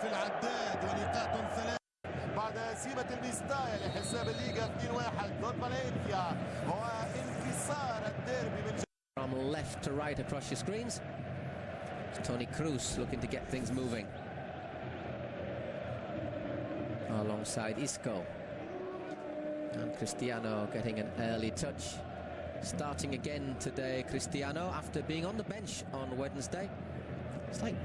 في العداد ونقاط 3 بعد هزيمة الميستايا لحساب الليغا 2-1 ضد فالنسيا وانتصار الديربي من From left to right across your screens, it's Toni Kroos looking to get things moving alongside Isco, and Cristiano getting an early touch. Starting again today, Cristiano, after being on the bench on Wednesday. It's like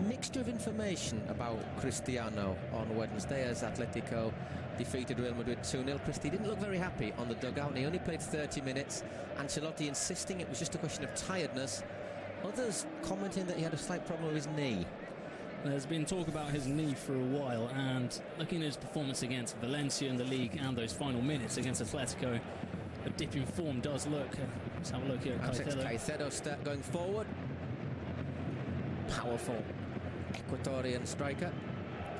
mixture of information about Cristiano on Wednesday as Atletico defeated Real Madrid 2-0. Cristi didn't look very happy on the dugout, and he only played 30 minutes. Ancelotti insisting it was just a question of tiredness. Others commenting that he had a slight problem with his knee. There's been talk about his knee for a while, and looking at his performance against Valencia in the league and those final minutes against Atletico, a dip in form does look. Let's have a look here at Caicedo start going forward. Powerful Ecuadorian striker.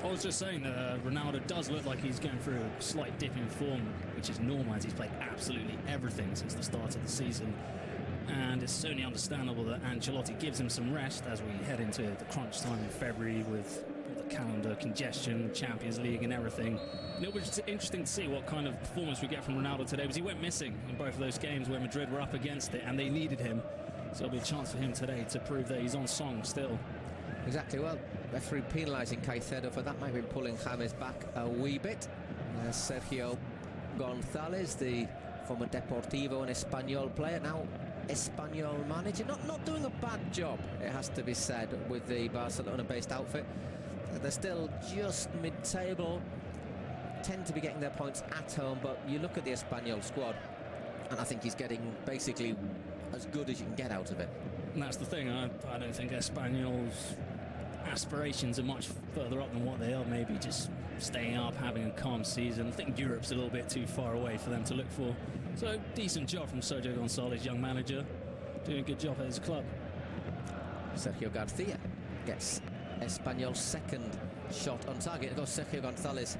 I was just saying that Ronaldo does look like he's going through a slight dip in form, which is normal as he's played absolutely everything since the start of the season. And it's certainly understandable that Ancelotti gives him some rest as we head into the crunch time in February with all the calendar congestion, Champions League and everything. And it'll be just interesting to see what kind of performance we get from Ronaldo today, because he went missing in both of those games where Madrid were up against it and they needed him. So it'll be a chance for him today to prove that he's on song still. Exactly. Well, referee penalising Caicedo for that, might be pulling James back a wee bit. Sergio González, the former Deportivo and Espanyol player, now Espanyol manager, not doing a bad job, it has to be said, with the Barcelona-based outfit. They're still just mid-table, tend to be getting their points at home, but you look at the Espanyol squad, and I think he's getting basically as good as you can get out of it. And that's the thing, I don't think Espanyol's aspirations are much further up than what they are, maybe just staying up, having a calm season. I think Europe's a little bit too far away for them to look for. So, decent job from Sergio González, young manager, doing a good job at his club. Sergio Garcia gets Espanyol's second shot on target. Of course, Sergio González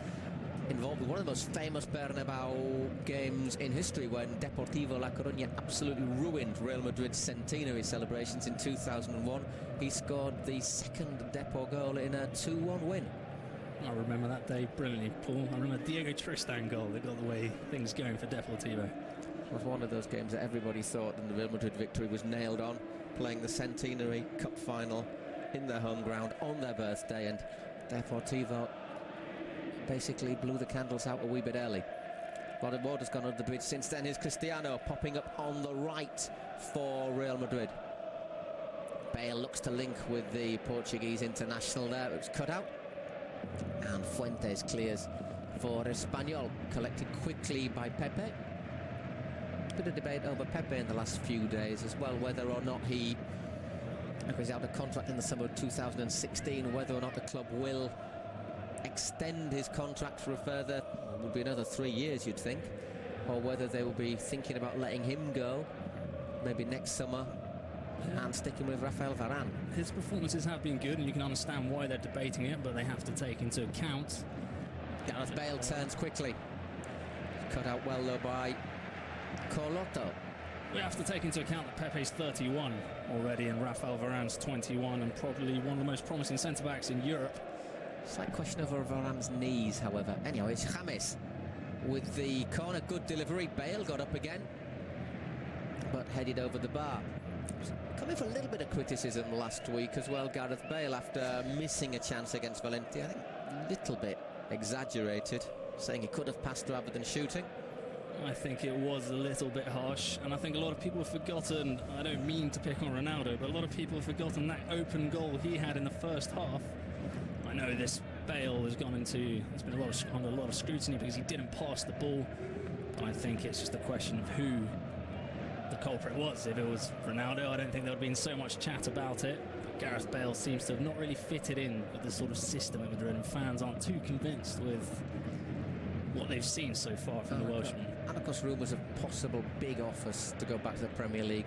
involved with one of the most famous Bernabeu games in history when Deportivo La Coruña absolutely ruined Real Madrid's centenary celebrations in 2001. He scored the second Depor goal in a 2-1 win. I remember that day brilliantly, Paul. I remember Diego Tristan goal that got the way things going for Deportivo. It was one of those games that everybody thought that the Real Madrid victory was nailed on, playing the centenary cup final in their home ground on their birthday, and Deportivo basically blew the candles out a wee bit early. A lot of water's gone under the bridge since then. Here's Cristiano popping up on the right for Real Madrid. Bale looks to link with the Portuguese international there. It was cut out, and Fuentes clears for Espanyol, collected quickly by Pepe. Bit of debate over Pepe in the last few days as well, whether or not he's out of contract in the summer of 2016, whether or not the club will extend his contract for a further, it would be another 3 years you'd think, or whether they will be thinking about letting him go maybe next summer and sticking with Rafael Varane. His performances have been good, and you can understand why they're debating it, but they have to take into account. Gareth Bale turns quickly, cut out well though by Corlotto. We have to take into account that Pepe's 31 already and Rafael Varane's 21, and probably one of the most promising centre-backs in Europe. Slight question over Varane's knees, however. Anyway, it's James with the corner. Good delivery. Bale got up again, but headed over the bar. Coming for a little bit of criticism last week as well, Gareth Bale, after missing a chance against Valencia. I think a little bit exaggerated, saying he could have passed rather than shooting. I think it was a little bit harsh, and I think a lot of people have forgotten, I don't mean to pick on Ronaldo, but a lot of people have forgotten that open goal he had in the first half. I know this Bale has gone into, it's been under a lot of scrutiny because he didn't pass the ball, but I think it's just a question of who the culprit was. If it was Ronaldo, I don't think there would have been so much chat about it. But Gareth Bale seems to have not really fitted in with the sort of system at Madrid, and fans aren't too convinced with what they've seen so far from the Welshman. And of course rumours of possible big offers to go back to the Premier League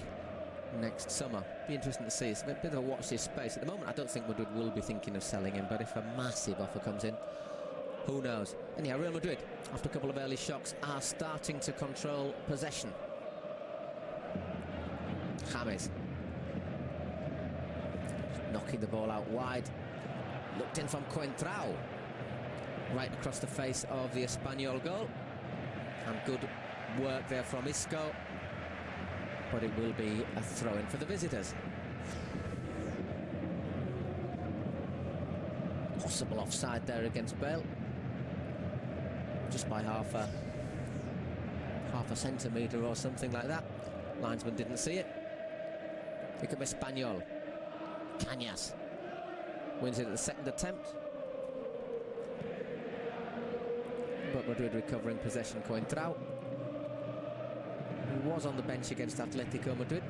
next summer. Be interesting to see. It's a bit of a watch this space. At the moment I don't think Madrid will be thinking of selling him, but if a massive offer comes in, who knows. Anyhow, Real Madrid, after a couple of early shocks, are starting to control possession. James knocking the ball out wide. Looked in from Coentrao. Right across the face of the Espanyol goal. And good work there from Isco. But it will be a throw-in for the visitors. Possible offside there against Bale. Just by half a centimetre or something like that. Linesman didn't see it. Here comes Espanyol. Cañas wins it at the second attempt. But Madrid recovering possession. Coentrao, who was on the bench against Atletico Madrid,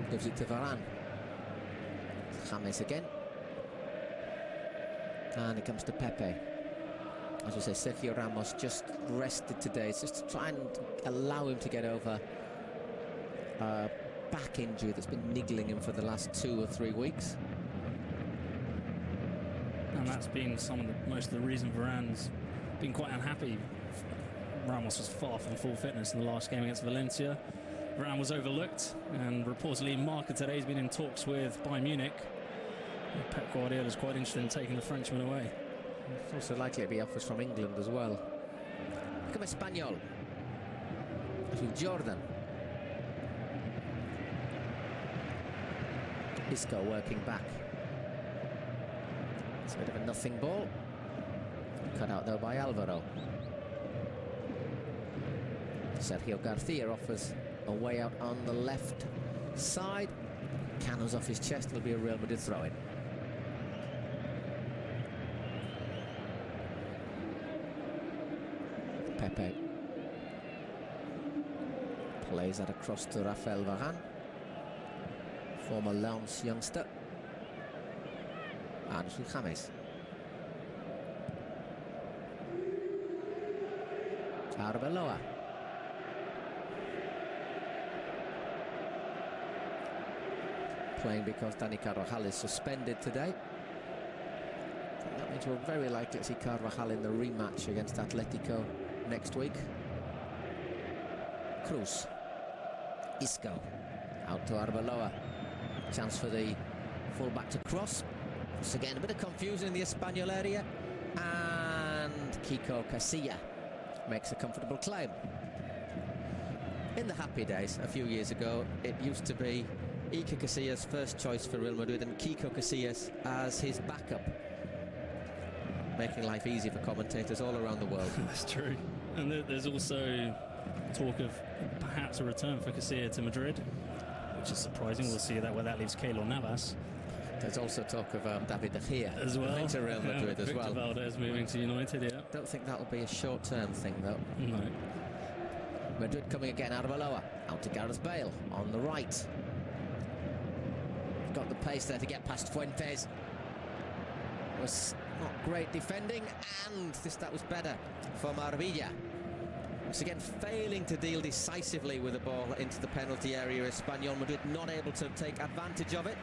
gives it to Varane. James again. And it comes to Pepe. As we say, Sergio Ramos just rested today. It's just to try and allow him to get over a back injury that's been niggling him for the last 2 or 3 weeks. And that's been most of the reason Varane's been quite unhappy. Ramos was far from full fitness in the last game against Valencia. Varane was overlooked, and reportedly Marca today has been in talks with Bayern Munich. Pep Guardiola is quite interested in taking the Frenchman away. It's also likely to be offers from England as well. Come Espanyol. With Jordan. Isco working back. It's a bit of a nothing ball. Cut out though by Alvaro. Sergio Garcia offers a way out on the left side. Cannons off his chest. It'll be a Real Madrid throw-in. Pepe plays that across to Rafael Varane, former Lens youngster. And with James. Arbeloa. Playing because Dani Carvajal is suspended today. That means we're very likely to see Carvajal in the rematch against Atletico next week. Cruz. Isco. Out to Arbeloa. Chance for the full-back to cross. Once again, a bit of confusion in the Espanyol area. And Kiko Casilla makes a comfortable claim. In the happy days, a few years ago, it used to be Iker Casillas first choice for Real Madrid and Kiko Casillas as his backup, making life easy for commentators all around the world. That's true. And there's also talk of perhaps a return for Casillas to Madrid, which is surprising. We'll see where that leaves Keylor Navas. There's also talk of David De Gea as well, to Real Madrid as well. Victor Valdez moving to United, yeah. Don't think that'll be a short-term thing, though. No. Madrid coming again, Arbeloa. Out to Gareth Bale on the right. Got the pace there to get past Fuentes. Was not great defending, and that was better for Marvilla. Once again, failing to deal decisively with the ball into the penalty area. Espanyol Madrid not able to take advantage of it.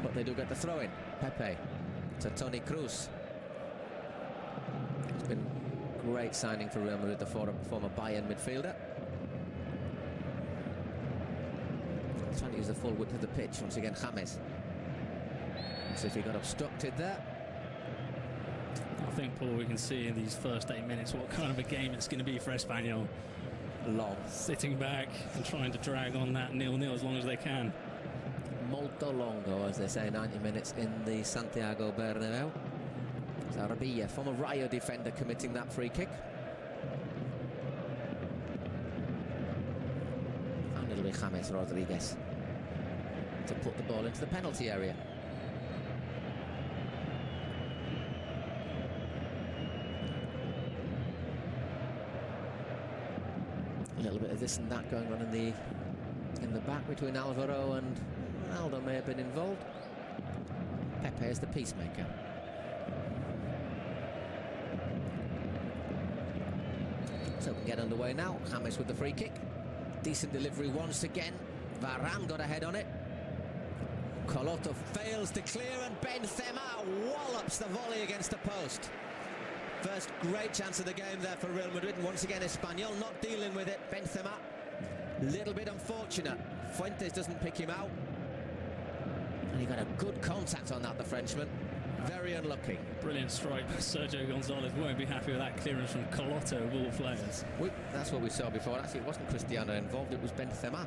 But they do get the throw-in. Pepe to Toni Kroos. It's been a great signing for Real Madrid, the former Bayern midfielder. Trying to use the full width of the pitch. Once again, James. So if he got obstructed there. I think, Paul, we can see in these first 8 minutes what kind of a game it's going to be for Espanyol. Long. Sitting back and trying to drag on that 0-0 as long as they can. Molto longo, as they say, 90 minutes in the Santiago Bernabeu. Zarabia, former Rayo defender, committing that free kick. And it'll be James Rodriguez to put the ball into the penalty area. A little bit of this and that going on in the back between Alvaro and Ronaldo may have been involved. Pepe is the peacemaker. So we can get underway now. James with the free kick. Decent delivery once again. Varane got ahead on it. Coloto fails to clear, and Benzema wallops the volley against the post. First great chance of the game there for Real Madrid, and once again Espanyol not dealing with it. Benzema, little bit unfortunate. Fuentes doesn't pick him out. he got a good contact on that, the Frenchman. Very unlucky. Brilliant strike. Sergio Gonzalez won't be happy with that clearance from Colotto of all players. That's what we saw before. Actually, it wasn't Cristiano involved, it was Benzema.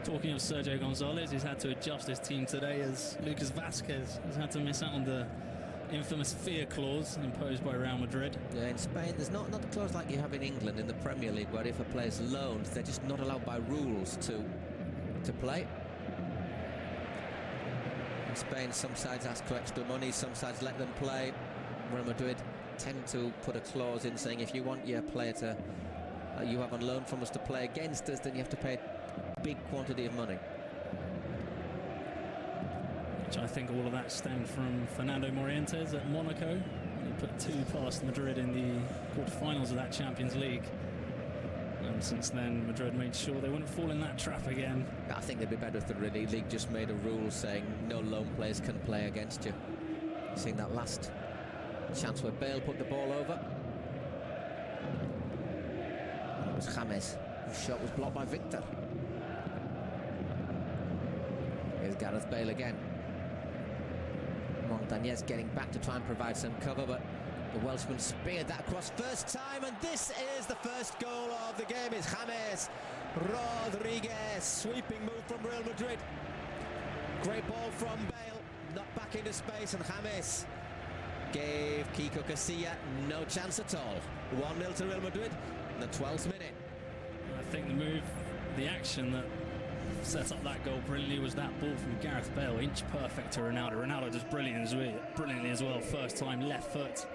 Talking of Sergio Gonzalez, he's had to adjust his team today as Lucas Vazquez has had to miss out on the infamous fear clause imposed by Real Madrid. Yeah, in Spain, there's not a clause like you have in England in the Premier League, where if a player's loaned, they're just not allowed by rules to play. In Spain, some sides ask for extra money, some sides let them play. Real Madrid tend to put a clause in saying if you want your player to you have on loan from us to play against us, then you have to pay a big quantity of money. Which I think all of that stemmed from Fernando Morientes at Monaco. He put 2 past Madrid in the quarterfinals of that Champions League. And since then, Madrid made sure they wouldn't fall in that trap again. I think they'd be better if the league just made a rule saying no loan players can play against you. Seen that last chance where Bale put the ball over. It was James, whose shot was blocked by Victor. Here's Gareth Bale again. Montañez getting back to try and provide some cover, but the Welshman speared that across first time, and this is the first goal of the game. It's James Rodriguez. Sweeping move from Real Madrid. Great ball from Bale, knocked back into space, and James gave Kiko Casilla no chance at all. 1-0 to Real Madrid in the 12th minute. I think the action that set up that goal brilliantly was that ball from Gareth Bale, inch perfect to Ronaldo. Ronaldo does brilliantly as well. First time, left foot,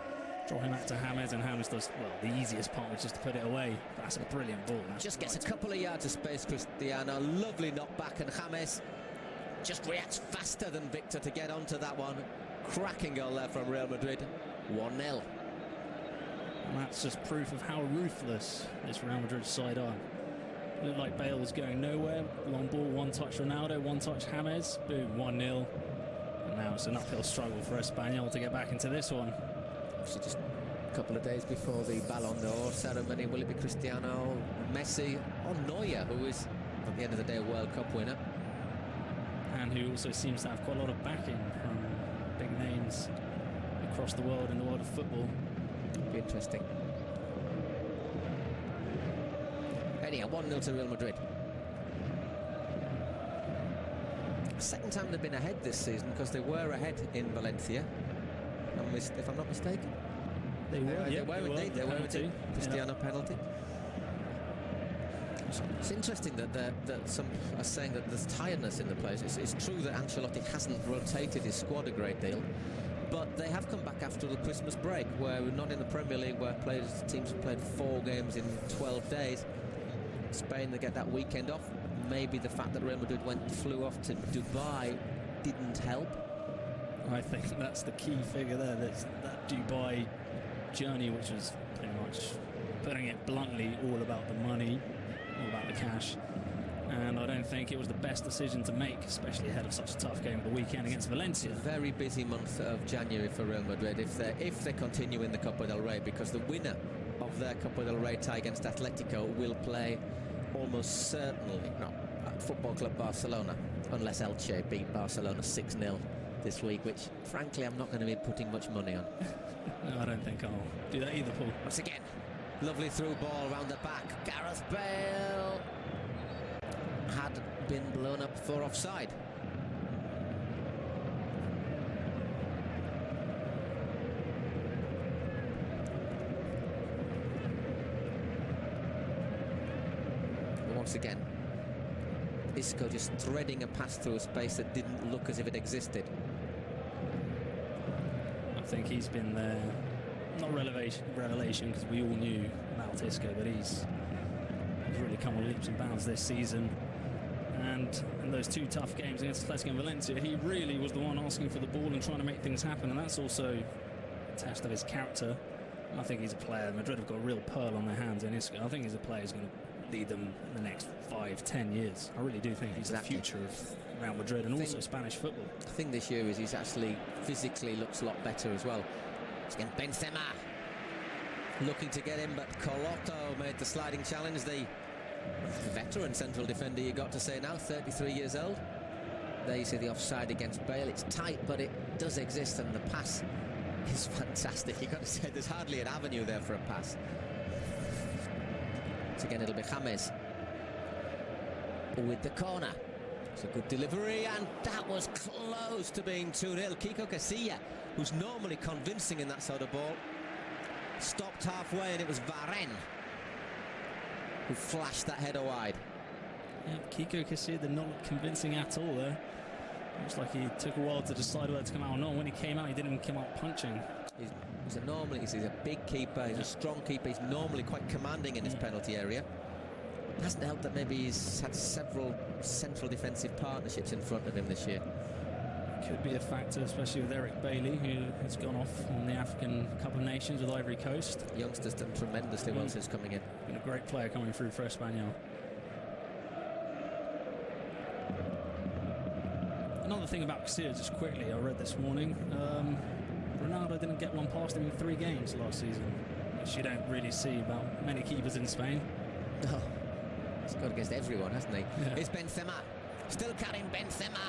dropping back to James, and James does, well, the easiest part was just to put it away. That's a brilliant ball. Just gets a couple of yards of space, Cristiano. Lovely knock back, and James just reacts faster than Victor to get onto that one. Cracking goal there from Real Madrid. 1-0. And that's just proof of how ruthless this Real Madrid side are. Looked like Bale was going nowhere. Long ball, one touch Ronaldo, one touch James. Boom, 1-0. And now it's an uphill struggle for Espanyol to get back into this one. Obviously just a couple of days before the Ballon d'Or ceremony. Will it be Cristiano, Messi or Neuer, who is at the end of the day a World Cup winner? And who also seems to have quite a lot of backing from big names across the world in the world of football. Be interesting. Anyhow, 1-0 to Real Madrid. Second time they've been ahead this season, because they were ahead in Valencia, if I'm not mistaken. They were indeed. Cristiano penalty. It's interesting that some are saying that there's tiredness in the players. It's true that Ancelotti hasn't rotated his squad a great deal, but they have come back after the Christmas break, where we're not in the Premier League, where teams have played 4 games in 12 days. Spain, they get that weekend off. Maybe the fact that Real Madrid flew off to Dubai didn't help. I think that's the key figure there. That's that Dubai journey, which was pretty much, putting it bluntly, all about the money, all about the cash. And I don't think it was the best decision to make, especially ahead of such a tough game at the weekend against Valencia. It's a very busy month of January for Real Madrid if they continue in the Copa del Rey, because the winner of their Copa del Rey tie against Atletico will play almost certainly at Football Club Barcelona, unless Elche beat Barcelona 6-0 this week, which frankly I'm not going to be putting much money on. No, I don't think I'll do that either, Paul. Once again, lovely through ball round the back. Gareth Bale had been blown up for offside. Once again, Isco just threading a pass through a space that didn't look as if it existed. I think he's been there, not revelation, because we all knew about Isco, but he's really come on leaps and bounds this season. And in those 2 tough games against Atletico and Valencia, he really was the one asking for the ball and trying to make things happen, and that's also a test of his character. I think he's a player. Madrid have got a real pearl on their hands in Isco. I think he's a player who's going to lead them in the next 5-10 years. I really do think he's the future of Real Madrid and also Spanish football. I think this year he's actually physically looks a lot better as well. Again, Benzema looking to get in, but Colotto made the sliding challenge. The veteran central defender, you got to say now, 33 years old. There you see the offside against Bale. It's tight, but it does exist, and the pass is fantastic. You got to say there's hardly an avenue there for a pass. So again, it'll be James with the corner. It's a good delivery, and that was close to being 2-0. Kiko Casilla, who's normally convincing in that sort of ball, stopped halfway, and it was Varane who flashed that header wide. Yeah, Kiko Casilla did not look convincing at all there. Looks like he took a while to decide whether to come out or not. When he came out, he didn't even come out punching. He's a big keeper, he's a strong keeper, he's normally quite commanding in his penalty area. It hasn't helped that maybe he's had several central defensive partnerships in front of him this year. Could be a factor, especially with Eric Bailey, who has gone off on the African Cup of Nations with Ivory Coast. Youngster's done tremendously well since coming in. Been a great player coming through for Espanyol. Another thing about Casillas, just quickly, I read this morning, Ronaldo didn't get one past him in 3 games last season, which you don't really see about many keepers in Spain. Oh, he's got against everyone, hasn't he? Yeah. It's Benzema, still Karim Benzema,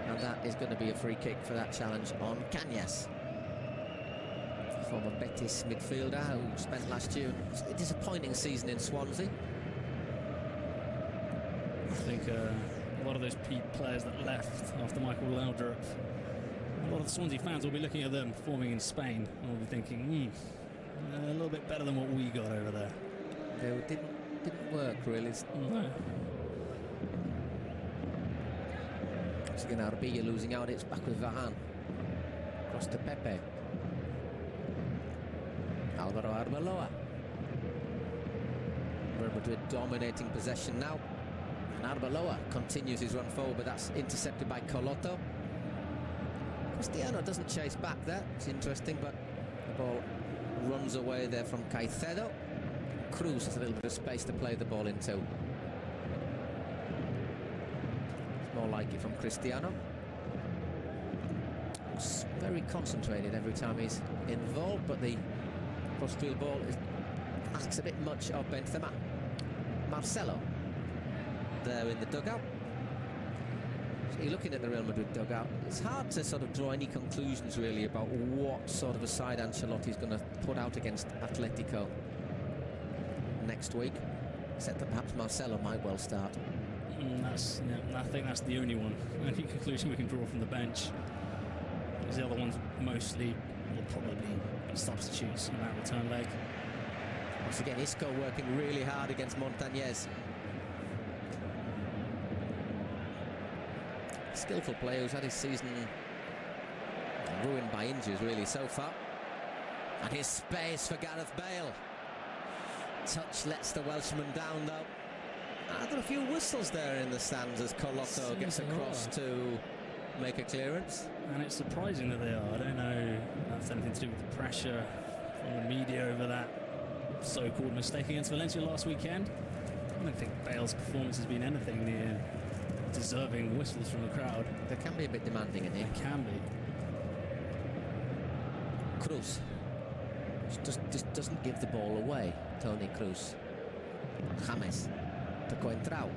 and that is going to be a free kick for that challenge on Cañas, former Betis midfielder who spent last year a disappointing season in Swansea. I think a lot of those players that left after Michael Laudrup, a lot of the Swansea fans will be looking at them performing in Spain and will be thinking, a little bit better than what we got over there. They didn't work really. No. Once again, Arbilla losing out. It's back with Varane. Across to Pepe. Alvaro Arbeloa. Real Madrid dominating possession now. And Arbeloa continues his run forward, but that's intercepted by Coloto. Cristiano doesn't chase back there. It's interesting, but the ball runs away there from Caicedo. Cruz has a little bit of space to play the ball into. It's more like it from Cristiano. Looks very concentrated every time he's involved, but the cross-field ball asks a bit much of Benzema. Marcelo there in the dugout. So you're looking at the Real Madrid dugout. It's hard to sort of draw any conclusions really about what sort of a side Ancelotti's going to put out against Atletico next week, except that perhaps Marcelo might well start. I think that's the only one. The only conclusion we can draw from the bench. Because the other ones mostly will probably be substitutes in that return leg. Once again, Isco working really hard against Montañez. Skillful player who's had his season ruined by injuries really so far. And here's space for Gareth Bale. Touch lets the Welshman down though. There are a few whistles there in the stands as Coloto gets across to make a clearance. And it's surprising that they are. I don't know if that's anything to do with the pressure from the media over that so-called mistake against Valencia last weekend. I don't think Bale's performance has been anything near deserving whistles from the crowd. They can be a bit demanding in here. They can be. Cruz just doesn't give the ball away. Toni Cruz. James to Coentrao.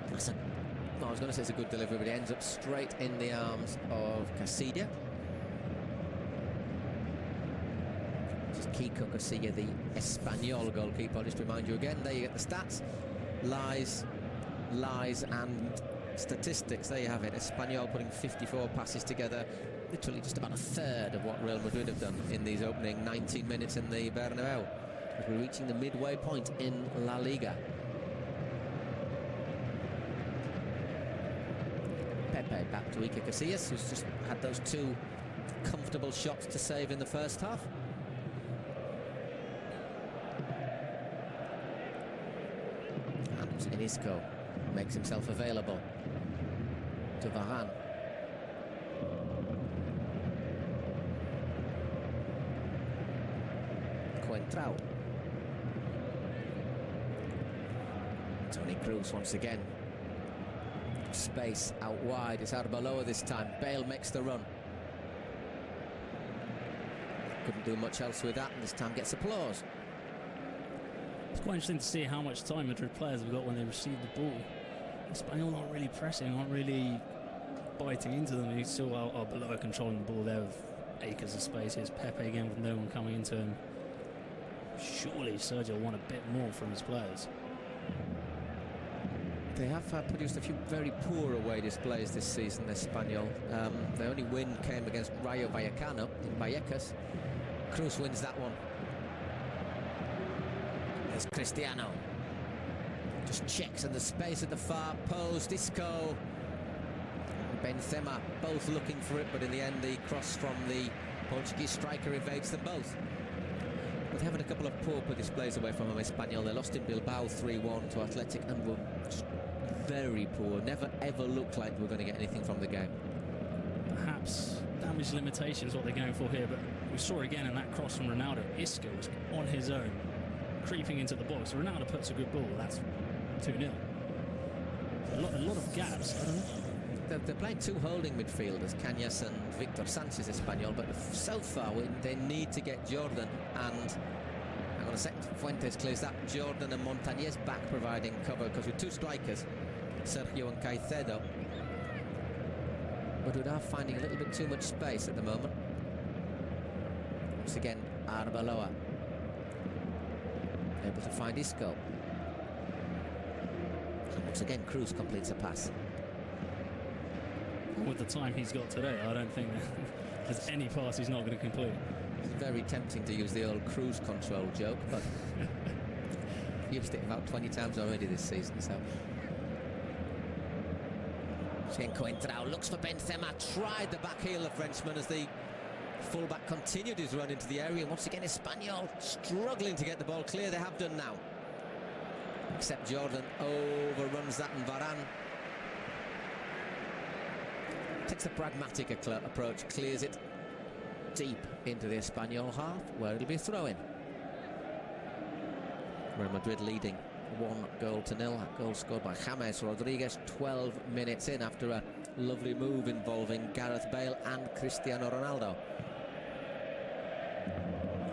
I was going to say it's a good delivery, but it ends up straight in the arms of Casilla. Just Kiko Casilla, the Espanyol goalkeeper. I'll just remind you again, there you get the stats. Lies and statistics. There you have it. Espanyol putting 54 passes together, literally just about a third of what Real Madrid have done in these opening 19 minutes in the Bernabeu, as we're reaching the midway point in La Liga. Pepe back to Iker Casillas, who's just had those 2 comfortable shots to save in the first half. And Isco makes himself available to Varane. Coentrao. Toni Kroos once again. Space out wide. It's Arbeloa this time. Bale makes the run. Couldn't do much else with that, and this time gets applause. It's quite interesting to see how much time Madrid players have got when they receive the ball. Espanyol not really pressing, not really biting into them. He's still are below controlling the ball there with acres of space. Here's Pepe again with no one coming into him. Surely Sergio want a bit more from his players. They have produced a few very poor away displays this season, Espanyol. Their only win came against Rayo Vallecano in Vallecas. Cruz wins that one. There's Cristiano. Just checks in the space at the far post. Isco and Benzema both looking for it, but in the end the cross from the Portuguese striker evades them both. But having a couple of poor displays away from Espanyol. They lost in Bilbao 3-1 to Athletic and were just very poor. Never ever looked like we were going to get anything from the game. Perhaps damage limitation is what they're going for here, but we saw again in that cross from Ronaldo. Isco was on his own, creeping into the box. Ronaldo puts a good ball. That's 2-0. A lot of gaps. I don't know. They're playing two holding midfielders, Cañas and Victor Sanchez, Espanyol, but so far they need to get Jordan and, hang on a second, Fuentes clears that. Jordan and Montañez back providing cover, because with two strikers, Sergio and Caicedo, but we are finding a little bit too much space at the moment. Once again, Arbeloa able to find Isco. And once again, Cruz completes a pass. With the time he's got today, I don't think there's any pass he's not going to complete. It's very tempting to use the old cruise control joke, but used it about 20 times already this season, so. Coentrao looks for Benzema, tried the back heel, the Frenchman, as the fullback continued his run into the area, and once again Espanyol struggling to get the ball clear. They have done now, except Jordan overruns that, and Varane takes the pragmatic approach, clears it deep into the Espanyol half, where it'll be a throw-in. Real Madrid leading 1-0. That goal scored by James Rodriguez 12 minutes in, after a lovely move involving Gareth Bale and Cristiano Ronaldo.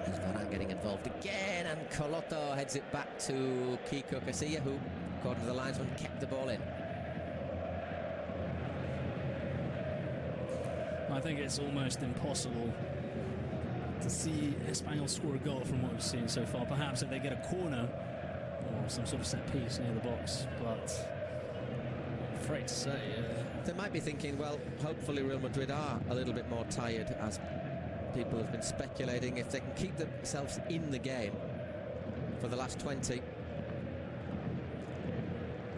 There's Varane getting involved again, and Coloto heads it back to Kiko Casilla, who, according to the linesman, kept the ball in. I think it's almost impossible to see Espanyol score a goal from what we've seen so far. Perhaps if they get a corner or some sort of set piece near the box, but I'm afraid to say they might be thinking, well, hopefully Real Madrid are a little bit more tired, as people have been speculating, if they can keep themselves in the game for the last 20.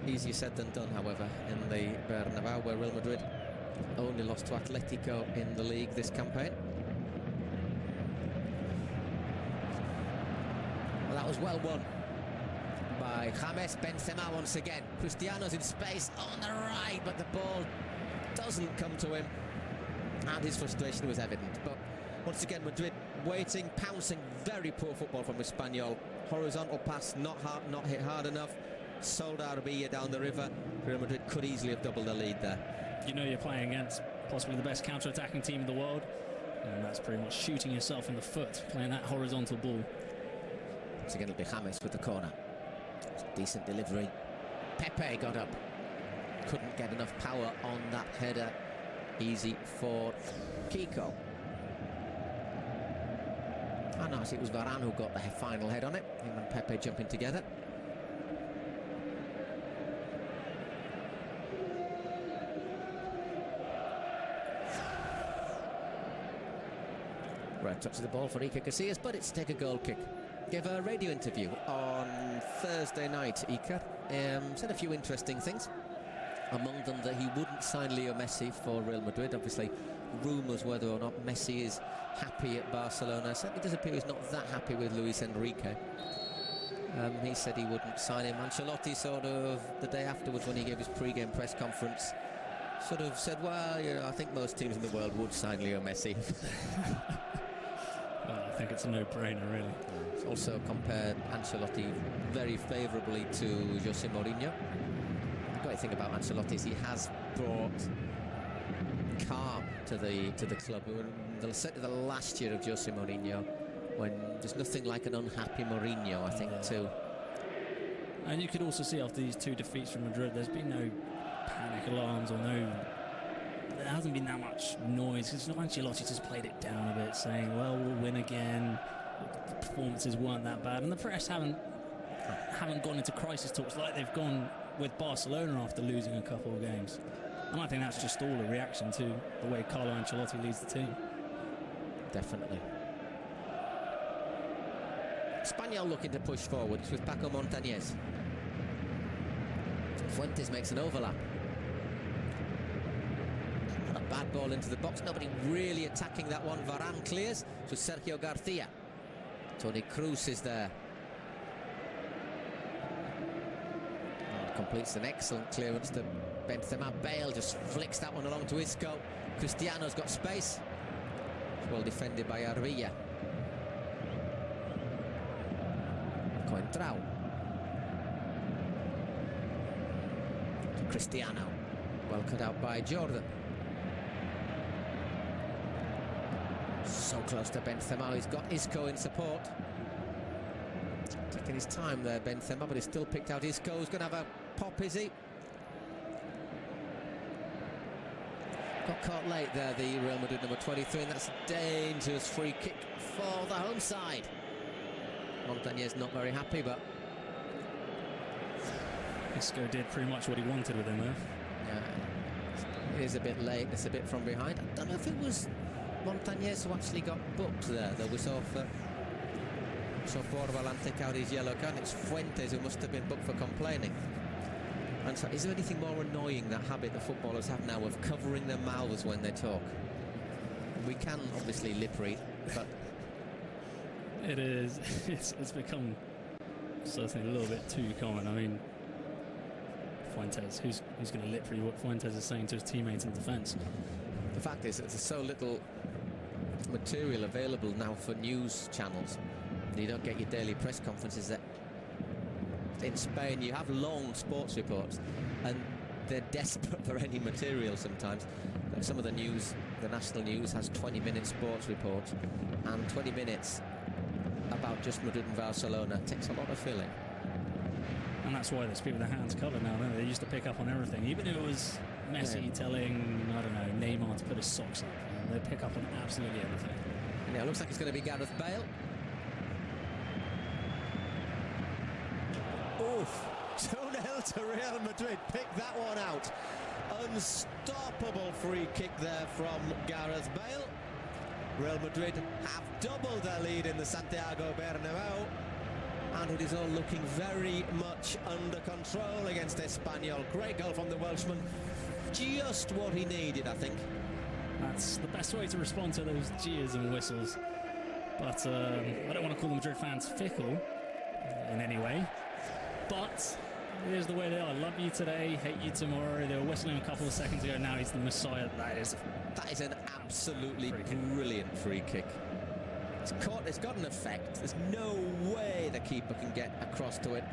Easier said than done, however, in the Bernabeu, where Real Madrid only lost to Atletico in the league this campaign. Well, that was well won by James. Benzema once again. Cristiano's in space on the right, but the ball doesn't come to him, and his frustration was evident. But once again, Madrid waiting, pouncing. Very poor football from Espanyol. Horizontal pass, not hit hard enough. Sold Arbilla down the river. Real Madrid could easily have doubled the lead there. You know you're playing against possibly the best counter-attacking team in the world, and that's pretty much shooting yourself in the foot, playing that horizontal ball. Once again, it'll be James with the corner. Decent delivery. Pepe got up. Couldn't get enough power on that header. Easy for Kiko. Oh no, it was Varane who got the final head on it. Him and Pepe jumping together. Right touch of the ball for Iker Casillas, but it's to take a goal kick. Gave a radio interview on Thursday night, Iker. Said a few interesting things. Among them that he wouldn't sign Leo Messi for Real Madrid. Obviously, rumours whether or not Messi is happy at Barcelona. It certainly does appear he's not that happy with Luis Enrique. He said he wouldn't sign him. Ancelotti sort of, the day afterwards when he gave his pre-game press conference, sort of said, well, you know, I think most teams in the world would sign Leo Messi. I think it's a no-brainer, really. He's also compared Ancelotti very favourably to Jose Mourinho. The great thing about Ancelotti is he has brought calm to the club. We were certainly the last year of Jose Mourinho, when there's nothing like an unhappy Mourinho, I think, to And you could also see after these 2 defeats from Madrid, there's been no panic alarms or there hasn't been that much noise, because Ancelotti just played it down a bit, saying, well, we'll win again, the performances weren't that bad, and the press haven't gone into crisis talks like they've gone with Barcelona after losing a couple of games. And I think that's just all a reaction to the way Carlo Ancelotti leads the team. Definitely. Espanyol looking to push forwards with Paco Montañez. Fuentes makes an overlap. Not a bad ball into the box. Nobody really attacking that one. Varane clears to Sergio Garcia. Toni Kroos is there. And completes an excellent clearance to Benzema. Bale just flicks that one along to Isco. Cristiano's got space. Well defended by Arvilla. Coentrao. Cristiano. Well cut out by Jordan. So close to Benzema. He's got Isco in support. Taking his time there, Benzema, but he's still picked out Isco. Who's going to have a pop, is he? Got caught late there, the Real Madrid number 23, and that's a dangerous free kick for the home side. Montañez not very happy, but Isco did pretty much what he wanted with him there. Yeah, it is a bit late, it's a bit from behind. I don't know if it was Montañez who actually got booked there, though. We saw Porvalan take out his yellow card. It's Fuentes who must have been booked for complaining. And so, is there anything more annoying, that habit that footballers have now of covering their mouths when they talk? We can obviously lip read, but it is. It's become certainly a little bit too common. I mean, Fuentes, who's going to lip read what Fuentes is saying to his teammates in defence? The fact is, there's so little material available now for news channels. You don't get your daily press conferences. That in Spain you have long sports reports, and they're desperate for any material sometimes. Like some of the news, the national news has 20-minute sports reports, and 20 minutes about just Madrid and Barcelona takes a lot of filling. And that's why there's people with their hands covered now, don't they? They used to pick up on everything, even if it was Messi telling, I don't know, Neymar to put his socks up. They pick up on absolutely everything. Yeah, it looks like it's going to be Gareth Bale. Oof. 2-0 to Real Madrid. Pick that one out. Unstoppable free kick there from Gareth Bale. Real Madrid have doubled their lead in the Santiago Bernabeu, and it is all looking very much under control against Espanyol. Great goal from the Welshman. Just what he needed, I think. That's the best way to respond to those jeers and whistles. But I don't want to call the Madrid fans fickle in any way. But it is the way they are. Love you today, hate you tomorrow. They were whistling a couple of seconds ago. Now he's the Messiah. That is an absolutely brilliant free kick. It's caught. It's got an effect. There's no way the keeper can get across to it.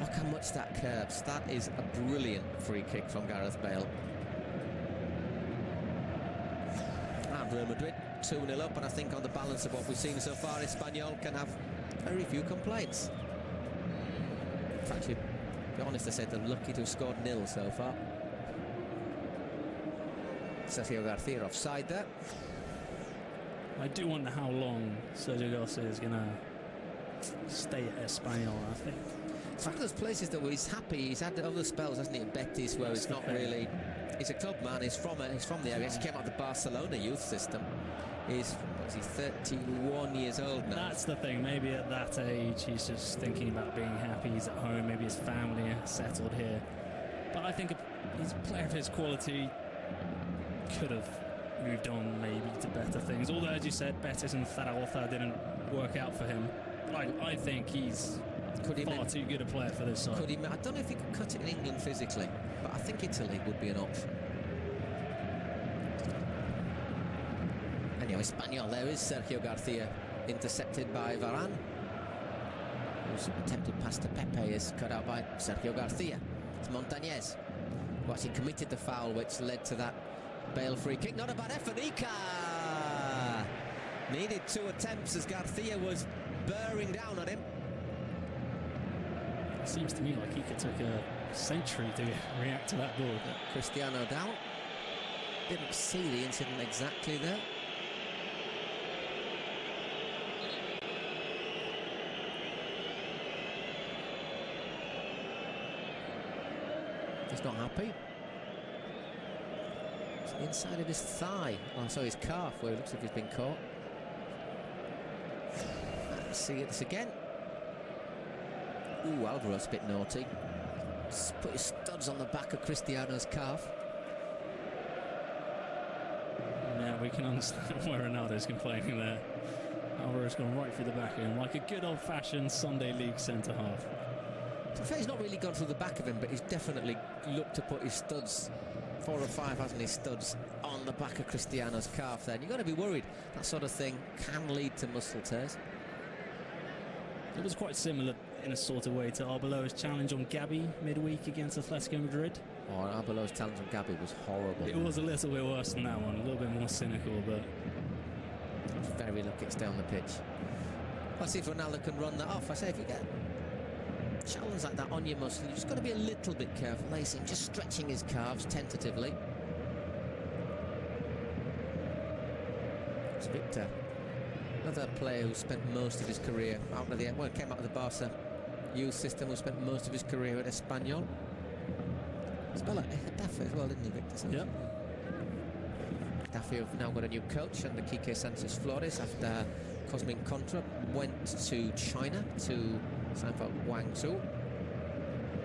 Look how much that curves. That is a brilliant free kick from Gareth Bale. And Real Madrid 2-0 up, and I think on the balance of what we've seen so far, Espanyol can have very few complaints. In fact, to be honest, I said they're lucky to have scored 0 so far. Sergio Garcia offside there. I do wonder how long Sergio Garcia is going to stay at Espanyol, I think. It's one of those places that where he's happy. He's had other spells, hasn't he, at Betis, where it's not really... He's a club man, he's from the area. He came out of the Barcelona youth system. He's 31 years old now. That's the thing. Maybe at that age he's just thinking about being happy. He's at home. Maybe his family are settled here. But I think he's a player of his quality could have moved on maybe to better things. Although, as you said, Betis and Zaragoza didn't work out for him. But I think he's far too good a player for this side. I don't know if he could cut it in England physically, but I think Italy would be an option. Anyway, Espanyol, there is Sergio Garcia, intercepted by Varane. Whose attempted pass to Pepe is cut out by Sergio Garcia. It's Montañez who actually committed the foul, which led to that Bale free kick. Not a bad effort. Ica needed 2 attempts as Garcia was bearing down on him. Seems to me like he could take a century to react to that ball. Cristiano down. Didn't see the incident exactly there. He's not happy. It's the inside of his thigh. Oh, so his calf, where it looks like he's been caught. Let's see this again. Ooh, Alvaro's a bit naughty. Just put his studs on the back of Cristiano's calf. Yeah, we can understand where Ronaldo's complaining there. Alvaro's gone right through the back of him, like a good old-fashioned Sunday League centre-half. To be fair, he's not really gone through the back of him, but he's definitely looked to put his studs, 4 or 5, hasn't he, studs on the back of Cristiano's calf there. And you've got to be worried. That sort of thing can lead to muscle tears. It was quite similar in a sort of way to Arbeloa's challenge on Gabi midweek against Atletico Madrid. Oh, Arbeloa's challenge on Gabi was horrible. It was a little bit worse than that one, a little bit more cynical, but... Very lucky it's down the pitch. Let's see if Ronaldo can run that off. I say if you get challenge like that on your muscle, you've just got to be a little bit careful. They seem just stretching his calves tentatively. It's Victor, another player who spent most of his career out of the came out of the Barca youth system, who spent most of his career at Espanyol. Spell it Daffy as well, didn't he, Victor? So yep. Daffy have now got a new coach under Quique Sanchez Flores after Cosmin Contra went to China to sign for Guangzhou.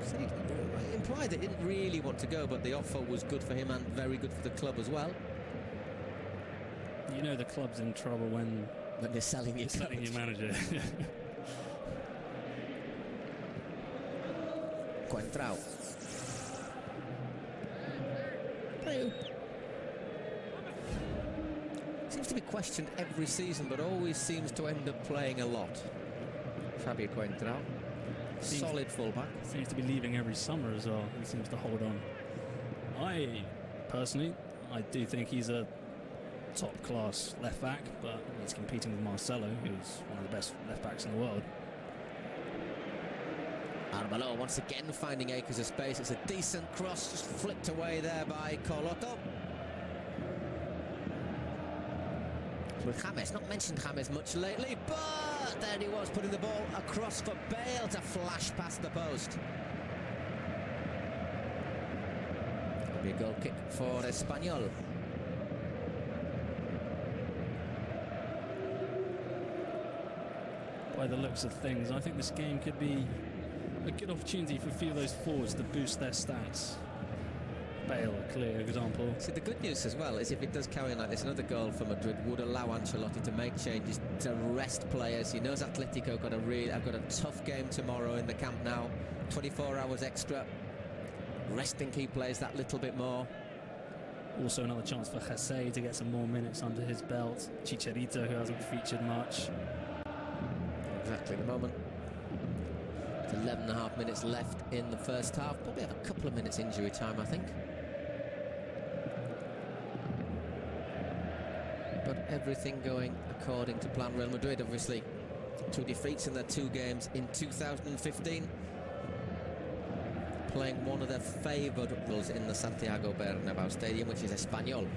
Said he implied that he didn't really want to go, but the offer was good for him and very good for the club as well. You know the club's in trouble when they're selling your manager. Coentrao. Seems to be questioned every season, but always seems to end up playing a lot. Fabio Coentrao, solid fullback. Seems to be leaving every summer as well. He seems to hold on. I do think he's a top-class left-back, but he's competing with Marcelo, who's one of the best left-backs in the world. Arbelo once again finding acres of space. It's a decent cross, just flicked away there by Carlotto. With James, not mentioned James much lately, but there he was putting the ball across for Bale to flash past the post. It'll be a goal kick for Espanyol. By the looks of things, I think this game could be a good opportunity for a few of those forwards to boost their stats. Bale, a clear example. See, the good news as well is if it does carry on like this, another goal for Madrid would allow Ancelotti to make changes, to rest players. He knows Atletico got a tough game tomorrow in the Camp Nou. 24 hours extra. Resting key players that little bit more. Also another chance for Jesse to get some more minutes under his belt. Chicharito, who hasn't featured much. Exactly the moment. 11.5 minutes left in the first half. Probably have a couple of minutes injury time, I think. But everything going according to plan. Real Madrid, obviously, 2 defeats in their 2 games in 2015. Playing one of their favoured rivals in the Santiago Bernabéu Stadium, which is Espanyol.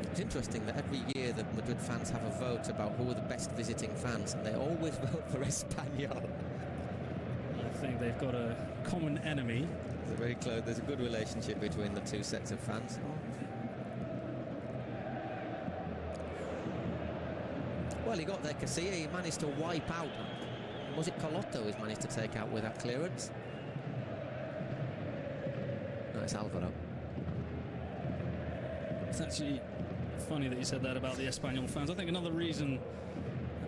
It's interesting that every year the Madrid fans have a vote about who are the best visiting fans, and they always vote for Espanyol. I think they've got a common enemy. They're very close. There's a good relationship between the 2 sets of fans. Well, he got there, Casilla. He managed to wipe out. Was it Carlotto who's managed to take out with that clearance? No, it's Alvaro. It's actually funny that you said that about the Espanyol fans. I think another reason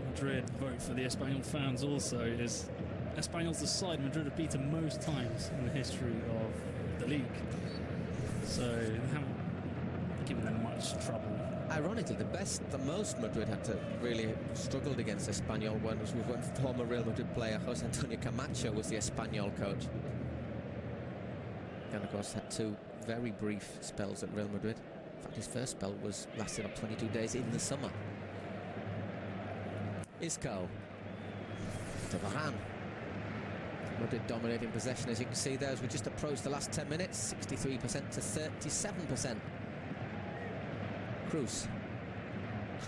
Madrid vote for the Espanyol fans also is Espanyol's the side Madrid have beaten most times in the history of the league. So they haven't given them much trouble. Ironically, the most Madrid had to really struggled against Espanyol when former Real Madrid player Jose Antonio Camacho was the Espanyol coach. And of course had 2 very brief spells at Real Madrid. In fact, his first spell lasted up 22 days in the summer. Isco to Varane. Madrid dominating possession, as you can see there, as we just approached the last 10 minutes, 63% to 37%. Cruz.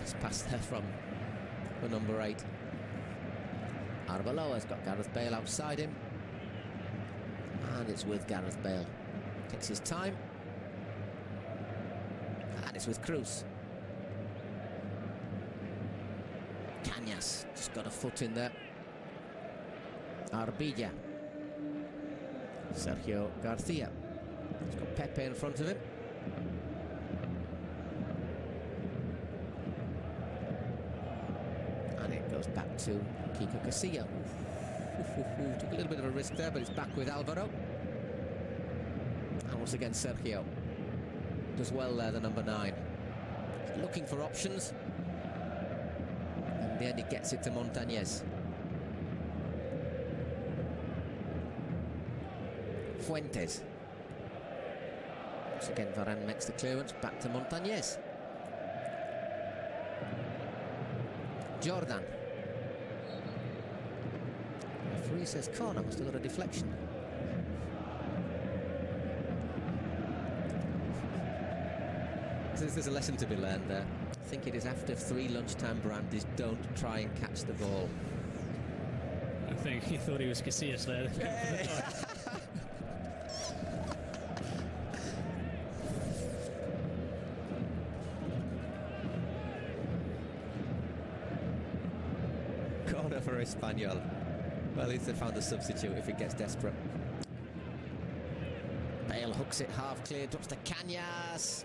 Nice pass there from the number 8. Arbeloa's got Gareth Bale outside him. And it's with Gareth Bale. Takes his time. And it's with Cruz. Cañas just got a foot in there. Arbilla. Sergio Garcia. He's got Pepe in front of him. And it goes back to Kiko Casilla. Took a little bit of a risk there, but it's back with Alvaro. And once again Sergio does well there, the number 9. He's looking for options. In the end he gets it to Montañez. Fuentes. Once again Varane makes the clearance, back to Montañez. Jordan. Referee says corner, must have got a deflection. There's a lesson to be learned there. I think it is after 3 lunchtime brandies, don't try and catch the ball. I think he thought he was Casillas there. Corner for Espanyol. Well, at least they found a substitute if it gets desperate. Bale hooks it half clear, drops to Cañas.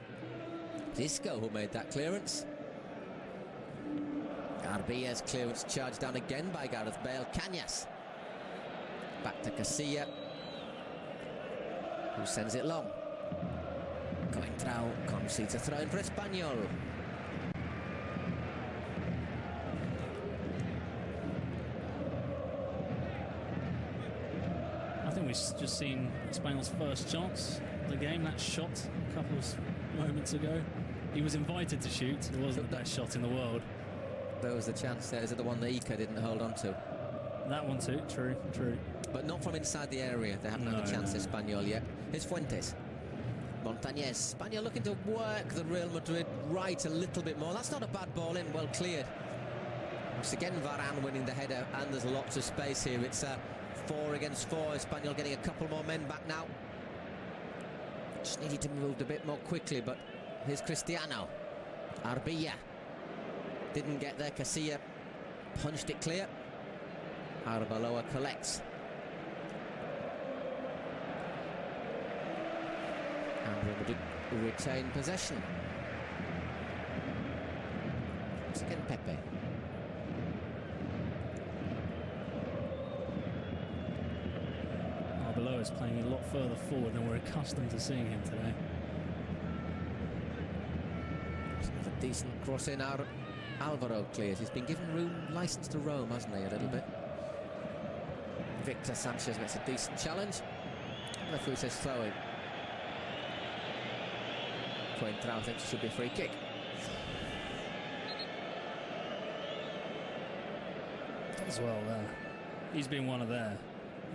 Isco who made that clearance. Arbilla's clearance charged down again by Gareth Bale. Cañas. Back to Casilla, who sends it long. Coentrao concedes a throw in for Espanyol. I think we've just seen Espanyol's first chance of the game. That shot a couple of moments ago. He was invited to shoot. It wasn't the best shot in the world. There was a chance there. Is it the one that Ica didn't hold on to? That one too, true. But not from inside the area. They haven't had a chance, Espanyol, yet. Here's Fuentes. Montañez. Espanyol looking to work the Real Madrid right a little bit more. That's not a bad ball in, well cleared. Once again, Varane winning the header, and there's lots of space here. It's 4 against 4. Espanyol getting a couple more men back now. Just needed to move a bit more quickly, but here's Cristiano. Arbilla. Didn't get there. Casilla punched it clear. Arbeloa collects. And Real Madrid retain possession. Once again, Pepe. Arbeloa is playing a lot further forward than we're accustomed to seeing him today. A decent cross in. Alvaro clears. He's been given license to roam, hasn't he, a little bit? Victor Sanchez makes a decent challenge. The referee says throw-in. Coentrao thinks it should be a free kick. As well, he's been one of their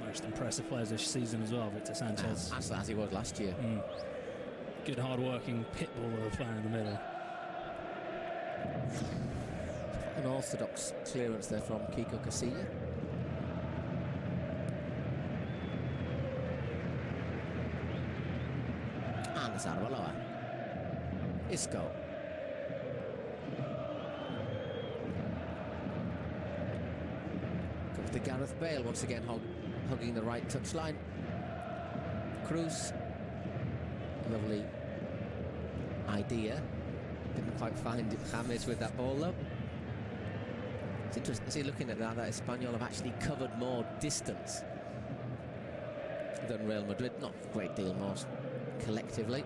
most impressive players this season as well, Victor Sanchez. As he was last year. Good hard-working pitbull of a player in the middle. An orthodox clearance there from Kiko Casilla. And it's Arbeloa. Isco. Comes to Gareth Bale once again, hugging the right touchline. Cruz. Lovely idea. Didn't quite find James with that ball though. It's interesting to see, looking at that Espanyol have actually covered more distance than Real Madrid. Not a great deal more collectively.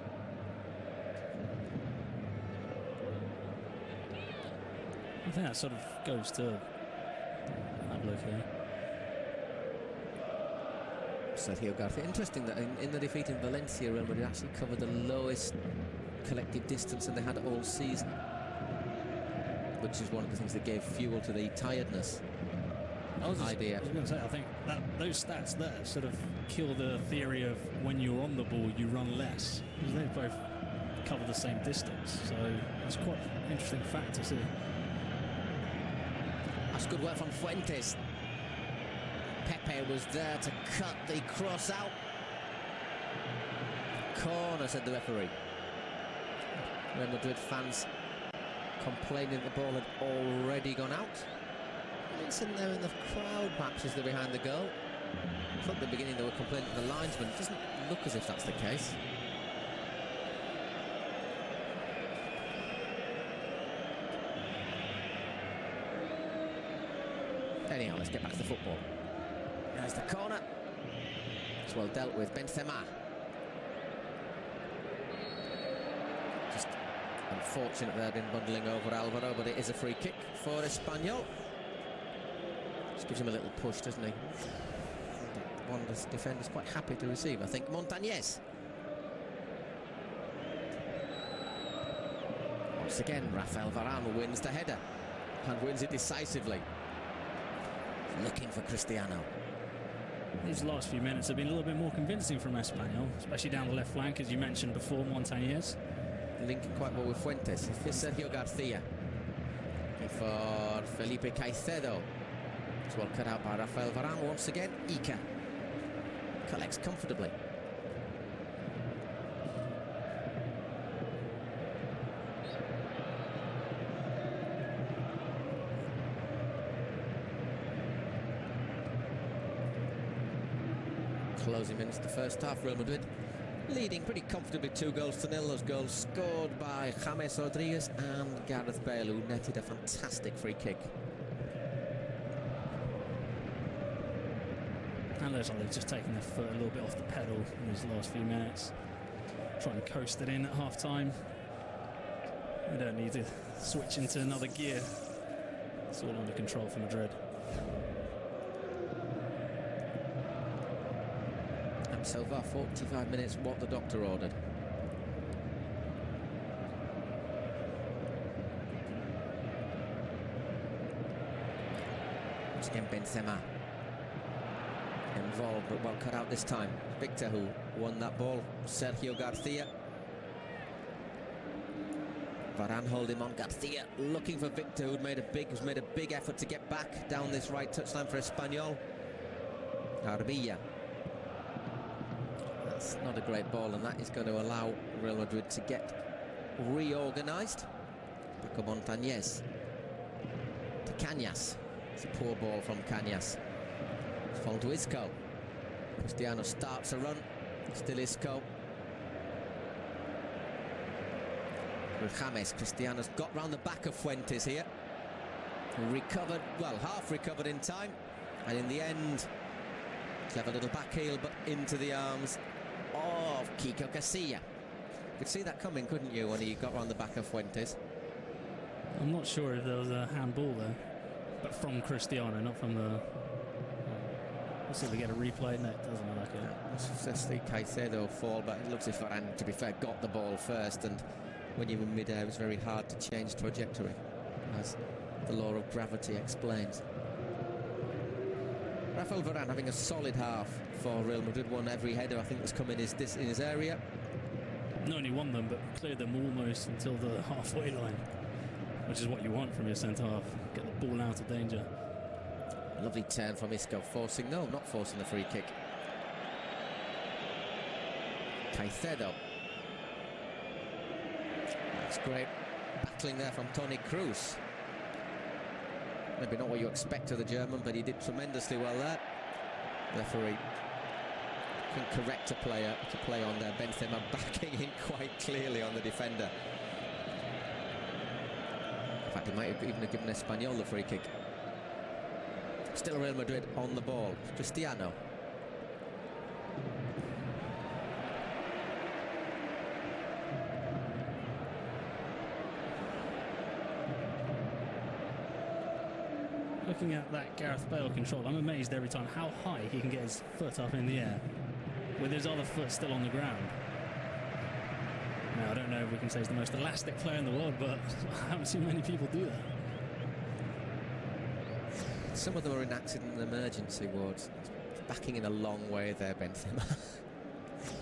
I think that sort of goes to have a look here. Sergio Garcia. Interesting that in the defeat in Valencia, Real Madrid actually covered the lowest collective distance that they had all season, which is one of the things that gave fuel to the tiredness. idea. I was going to say, I think that those stats there sort of kill the theory of when you're on the ball, you run less. Because they both cover the same distance. So it's quite an interesting fact to see. That's good work from Fuentes. Pepe was there to cut the cross out. Corner, said the referee. Real Madrid fans complaining the ball had already gone out. It's in there in the crowd, perhaps, as they're behind the goal. I thought at the beginning they were complaining to the linesman. It doesn't look as if that's the case. Anyhow, let's get back to the football. There's the corner. It's well dealt with. Benzema. Just unfortunate they've been bundling over Alvaro, but it is a free kick for Espanyol. Just gives him a little push, doesn't he? One of the defenders quite happy to receive, I think. Montañez. Once again, Rafael Varane wins the header and wins it decisively. Looking for Cristiano. These last few minutes have been a little bit more convincing from Espanyol, especially down the left flank, as you mentioned before, Montañez. Linking quite well with Fuentes. Here's Sergio Garcia. For Felipe Caicedo. It's well cut out by Rafael Varane once again. Ica collects comfortably. Closing minutes of the first half, Real Madrid leading pretty comfortably 2-0. Those goals scored by James Rodriguez and Gareth Bale, who netted a fantastic free kick. And looks like they've just taken their foot a little bit off the pedal in these last few minutes. Try and coast it in at half-time. We don't need to switch into another gear. It's all under control for Madrid. And so far, 45 minutes, what the doctor ordered. Once again, Benzema. Involved, but well cut out this time. Victor, who won that ball. Sergio Garcia. Varane holding on. Garcia looking for Victor, who's made a big effort to get back down this right touchline for Espanyol. Arbilla. That's not a great ball, and that is going to allow Real Madrid to get reorganised. Paco Montañez to Cañas. It's a poor ball from Cañas. It's fallen to Isco. Cristiano starts a run. Still Isco. With James, Cristiano's got round the back of Fuentes here. Recovered, well, half recovered in time. And in the end, clever little back heel, but into the arms of Kiko Casilla. You could see that coming, couldn't you, when he got round the back of Fuentes? I'm not sure if there was a handball there, but from Cristiano, not from the... We'll see if we get a replay. No, it doesn't look like it. It's just the Caicedo fall, but it looks as if Varane, to be fair, got the ball first, and when you're in mid-air, it's very hard to change trajectory, as the law of gravity explains. Rafael Varane having a solid half for Real Madrid. Won every header I think that's come in his area. Not only won them, but cleared them almost until the halfway line, which is what you want from your centre-half. Get the ball out of danger. Lovely turn from Isco, not forcing the free kick. Caicedo. That's great battling there from Toni Kroos. Maybe not what you expect of the German, but he did tremendously well there. Referee can correct a player to play on there. Benzema backing in quite clearly on the defender. In fact, he might have even given Espanyol the free kick. Still Real Madrid on the ball. Cristiano. Looking at that Gareth Bale control, I'm amazed every time how high he can get his foot up in the air with his other foot still on the ground. Now, I don't know if we can say he's the most elastic player in the world, but I haven't seen many people do that. Some of them are in accident and emergency wards. Backing in a long way there, Benzema.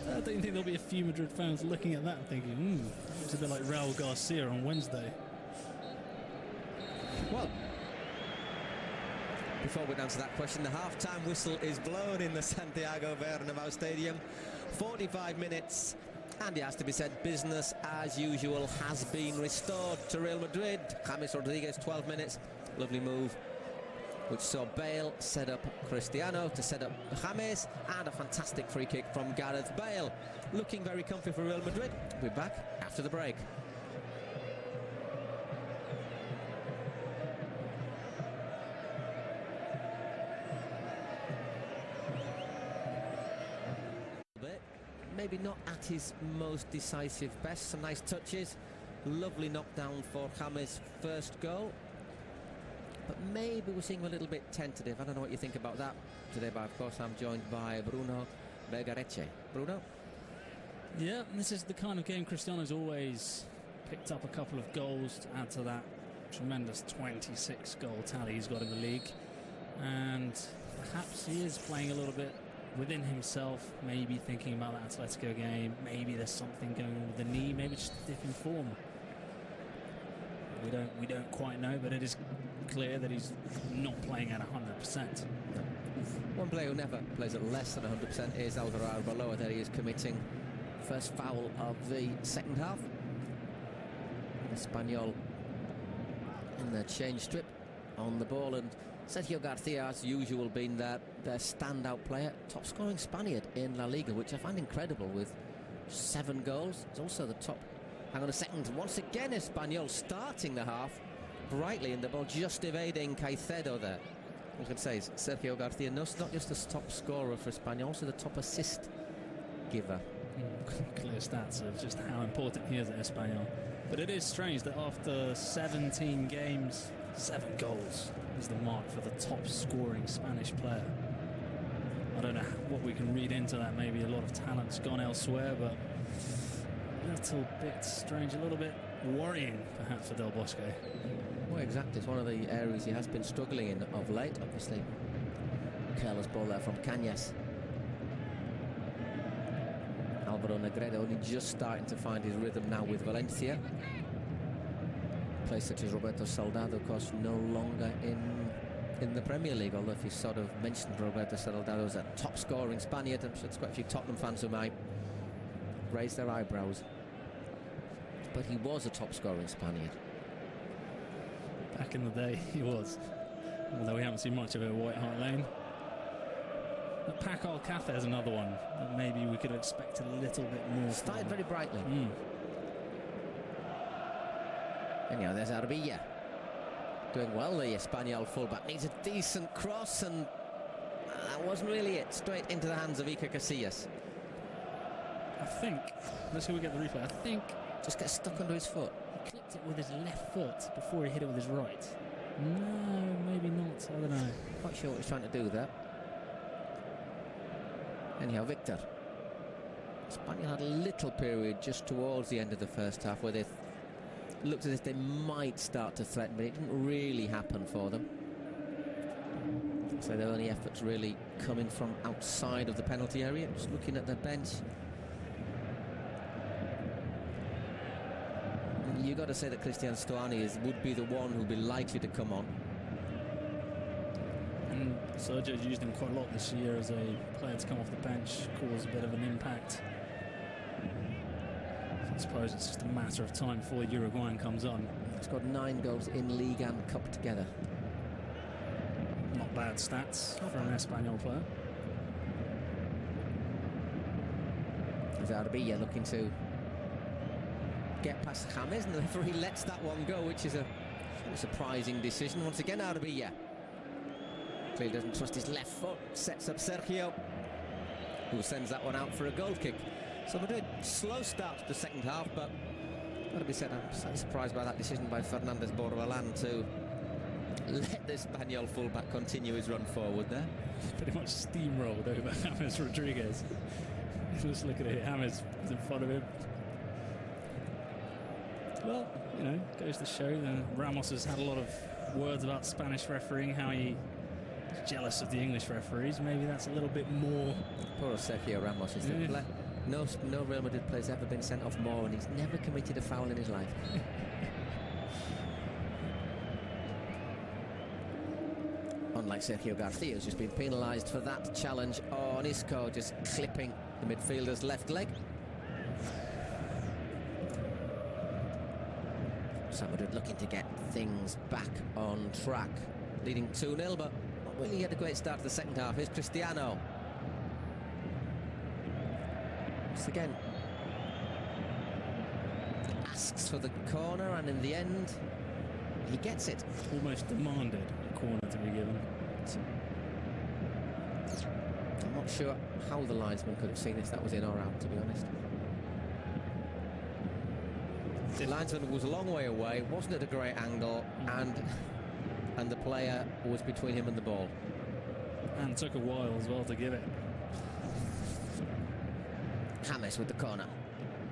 I don't think there'll be a few Madrid fans looking at that and thinking, it's a bit like Raul Garcia on Wednesday. Well, before we answer that question, the half-time whistle is blown in the Santiago Bernabéu Stadium. 45 minutes, and it has to be said, business as usual has been restored to Real Madrid. James Rodriguez, 12 minutes, lovely move, which saw Bale set up Cristiano to set up James, and a fantastic free kick from Gareth Bale. Looking very comfy for Real Madrid. We'll be back after the break. Maybe not at his most decisive best. Some nice touches. Lovely knockdown for James' first goal. But maybe we're seeing him a little bit tentative. I don't know what you think about that today, but of course I'm joined by Bruno Bergareche. Bruno? Yeah, this is the kind of game Cristiano's always picked up a couple of goals to add to that tremendous 26-goal tally he's got in the league. And perhaps he is playing a little bit within himself, maybe thinking about that Atletico game. Maybe there's something going on with the knee, maybe just a dip in form. We don't quite know, but it is clear that he's not playing at 100%. One player who never plays at less than 100% is Alvaro Arbeloa. There he is committing first foul of the second half. Espanyol in the change strip on the ball, and Sergio Garcia, as usual, being their standout player, top scoring Spaniard in La Liga, which I find incredible with 7 goals. It's also the top. Hang on a second. Once again, Espanyol starting the half brightly, and the ball just evading Caicedo there. I was going to say, Sergio Garcia, not just the top scorer for Espanyol, also the top assist giver. Clear stats of just how important he is at Espanyol. But it is strange that after 17 games, 7 goals is the mark for the top scoring Spanish player. I don't know what we can read into that. Maybe a lot of talent's gone elsewhere, but a little bit strange, a little bit worrying perhaps for Del Bosque. Well, exactly. It's one of the areas he has been struggling in of late, obviously. Careless ball there from Cañas. Alvaro Negredo only just starting to find his rhythm now with Valencia. Players such as Roberto Soldado, of course, no longer in the Premier League, although if you sort of mentioned Roberto Soldado as a top-scoring Spaniard, I'm sure there's quite a few Tottenham fans who might raise their eyebrows. But he was a top-scoring Spaniard. Back in the day, he was. Although we haven't seen much of it at White Hart Lane. But Paco Alcácer is another one that maybe we could have expected a little bit more. Started very brightly. Anyhow, there's Arbilla. Doing well, the Espanyol fullback. Needs a decent cross, and that wasn't really it. Straight into the hands of Iker Casillas. I think, let's see if we get the replay. I think just gets stuck under his foot. He clipped it with his left foot before he hit it with his right. No, maybe not. I don't know. Quite sure what he's trying to do there. Anyhow, Victor. Espanyol had a little period just towards the end of the first half where they looked as if they might start to threaten, but it didn't really happen for them. So their only efforts really coming from outside of the penalty area. Just looking at their bench, you got to say that Cristian Stuani would be the one who'd be likely to come on. And Sergio's used him quite a lot this year as a player to come off the bench, cause a bit of an impact. I suppose it's just a matter of time before Uruguayan comes on. He's got 9 goals in League and Cup together. Not bad stats for an Espanyol player. There's Arbilla looking to get past James, and the referee lets that one go, which is a surprising decision. Once again, Arbilla clearly doesn't trust his left foot, sets up Sergio, who sends that one out for a goal kick. So Madrid, slow start to the second half, but got to be said, I'm slightly surprised by that decision by Fernandez Borbalán to let the Espanyol fullback continue his run forward there. Pretty much steamrolled over James Rodriguez. Just look at it, James is in front of him. Well, you know, goes to show that Ramos has had a lot of words about Spanish refereeing, how he jealous of the English referees. Maybe that's a little bit more. Poor Sergio Ramos is the player. No Real Madrid player's ever been sent off more, and he's never committed a foul in his life. Unlike Sergio Garcia, who's just been penalised for that challenge. Oh, and Isco just clipping the midfielder's left leg. So Madrid looking to get things back on track, leading 2-0, but not really had a great start to the second half. Here's Cristiano. Once again, asks for the corner, and in the end, he gets it. Almost demanded a corner to be given. I'm not sure how the linesman could have seen if that was in or out, to be honest. The linesman was a long way away, wasn't at a great angle, and the player was between him and the ball. And took a while as well to give it. James with the corner.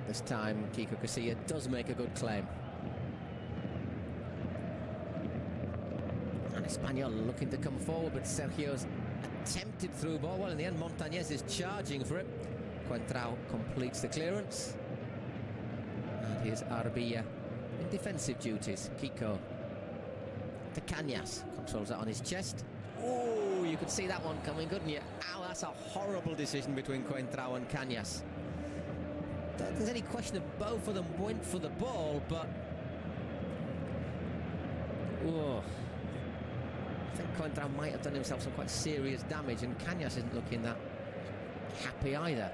This time, Kiko Casilla does make a good claim. And Espanyol looking to come forward, but Sergio's attempted through ball. Well, in the end, Montañez is charging for it. Coentrao completes the clearance. And here's Arbilla in defensive duties. Kiko to Cañas. Controls that on his chest. Oh, you could see that one coming, couldn't you? Ow, that's a horrible decision between Coentrao and Cañas. Don't think there's any question of both of them went for the ball, but... Oh. I think Coentrao might have done himself some quite serious damage, and Cañas isn't looking that happy either.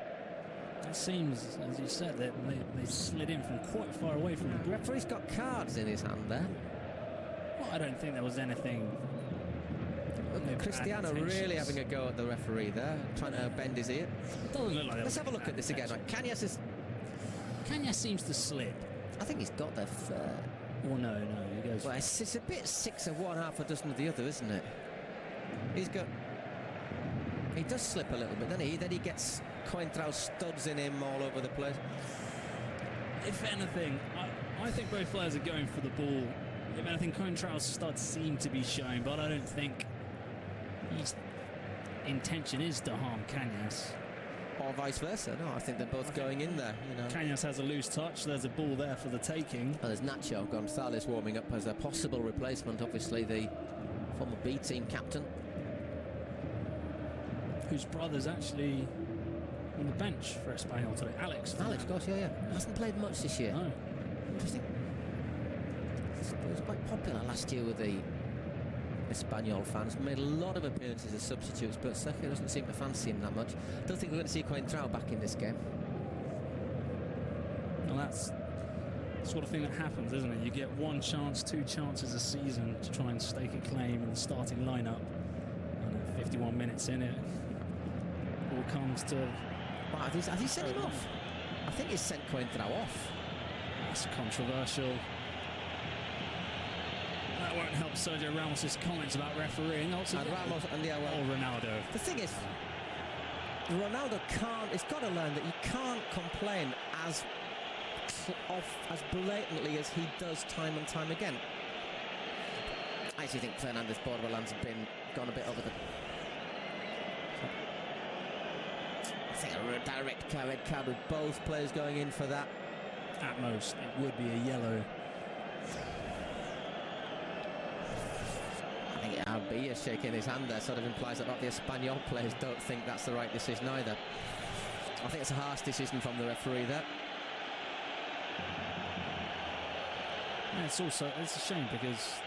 It seems, as you said, that they slid in from quite far away from the referee's got cards in his hand there. Well, I don't think there was anything. Cristiano really having a go at the referee there, trying to bend his ear. It doesn't look like that. Let's have a look at this again. Right, Cañas seems to slip. I think he's got the... Oh, no, he goes... Well, it's a bit 6 of one, half a dozen of the other, isn't it? He does slip a little bit, doesn't he? Then he gets Coentrao studs in him all over the place. If anything, I think both players are going for the ball. If anything, Coentrao's studs seem to be showing, but I don't think his intention is to harm Cañas. Or vice versa. No, I think they're both going in there. You know. Cañas has a loose touch. There's a ball there for the taking. Well, there's Nacho Gonzalez warming up as a possible replacement. Obviously, the former B-team captain, whose brother's actually on the bench for Espanyol today. Alex, gosh, yeah. Hasn't played much this year. No. Interesting. It was quite popular last year with the Espanyol fans. Made a lot of appearances as substitutes, but Sergio doesn't seem to fancy him that much. Don't think we're going to see Coentrao back in this game. Well, that's the sort of thing that happens, isn't it? You get 1 chance, 2 chances a season to try and stake a claim in the starting lineup. And 51 minutes in it, all comes to... Wow, has he sent him off? I think he's sent Coentrao off. That's controversial. That won't help Sergio Ramos' comments about refereeing. And Ramos and Ronaldo. The thing is, Ronaldo he's got to learn that you can't complain as blatantly as he does time and time again. I actually think Fernandez Borderland's gone a bit over the... I think a direct red card with both players going in for that. At most, it would be a yellow. I think Arbilla shaking his hand there sort of implies that a lot of the Espanyol players don't think that's the right decision either. I think it's a harsh decision from the referee there. Yeah, it's a shame because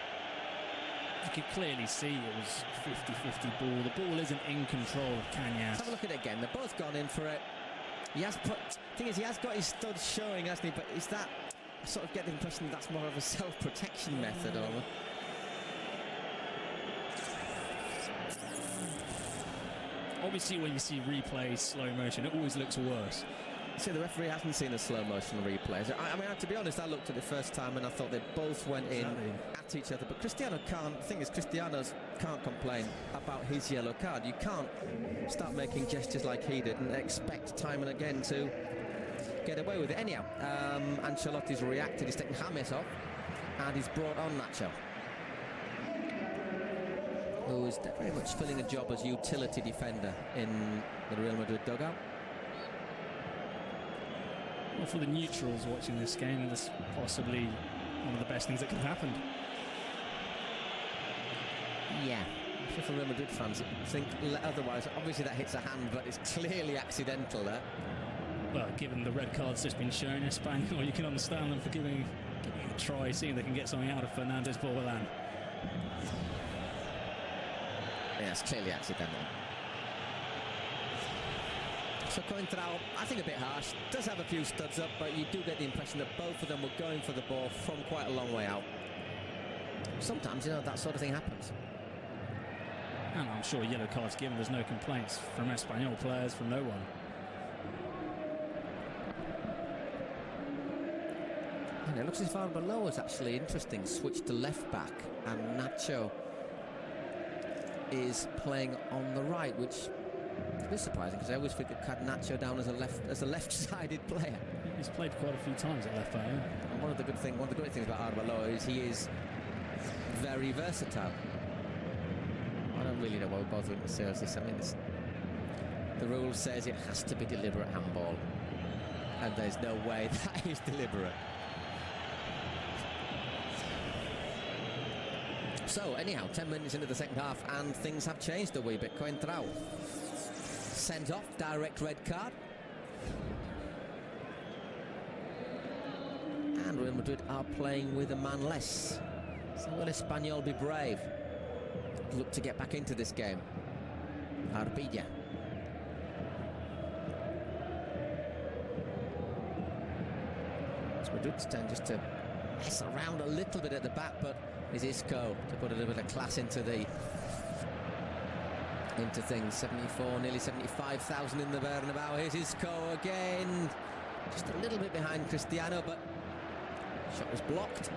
you could clearly see it was 50-50 ball. The ball isn't in control of Cañas. Let's have a look at it again. They've both gone in for it. He has got his studs showing, hasn't he? But is that... I sort of get the impression that's more of a self-protection method, or... Obviously, when you see replay, slow motion, it always looks worse. See, the referee hasn't seen a slow motion replay. I mean, to be honest, I looked at it the first time and I thought they both went in at each other. But Cristiano can't. The thing is, Cristiano can't complain about his yellow card. You can't start making gestures like he did and expect time and again to get away with it. Anyhow, Ancelotti's reacted. He's taken James off and he's brought on Nacho. who's very much filling a job as utility defender in the Real Madrid dugout. Well, for the neutrals watching this game, that's possibly one of the best things that could have happened. Yeah. For Real Madrid fans, I think otherwise, obviously that hits a hand, but it's clearly accidental there. Well, given the red card's just been shown, Espanyol, you can understand them for giving it a try, seeing they can get something out of Fernandez Borbalán. Yeah, it's clearly accidental. So Coentrao, I think a bit harsh, does have a few studs up, but you do get the impression that both of them were going for the ball from quite a long way out. Sometimes, you know, that sort of thing happens. And I'm sure yellow cards given, there's no complaints from Espanyol players, from no one. And it looks as far below is actually interesting. Switch to left back, and Nacho is playing on the right, which is a bit surprising because I always figured Nacho down as a left-sided player. He's played quite a few times at left back. Yeah. And one of the great things about Arbeloa is he is very versatile. I don't really know why we bother with this. I mean, the rule says it has to be deliberate handball, and there's no way that is deliberate. So, anyhow, 10 minutes into the second half, and things have changed a wee bit. Coentrao sent off, direct red card. And Real Madrid are playing with a man less. So will Espanyol be brave? Look to get back into this game. Arbilla. It's Madrid's turn just to mess around a little bit at the back, but is Isco to put a little bit of class into things. 74, nearly 75,000 in the Bernabeu. Here's Isco again. Just a little bit behind Cristiano, but shot was blocked.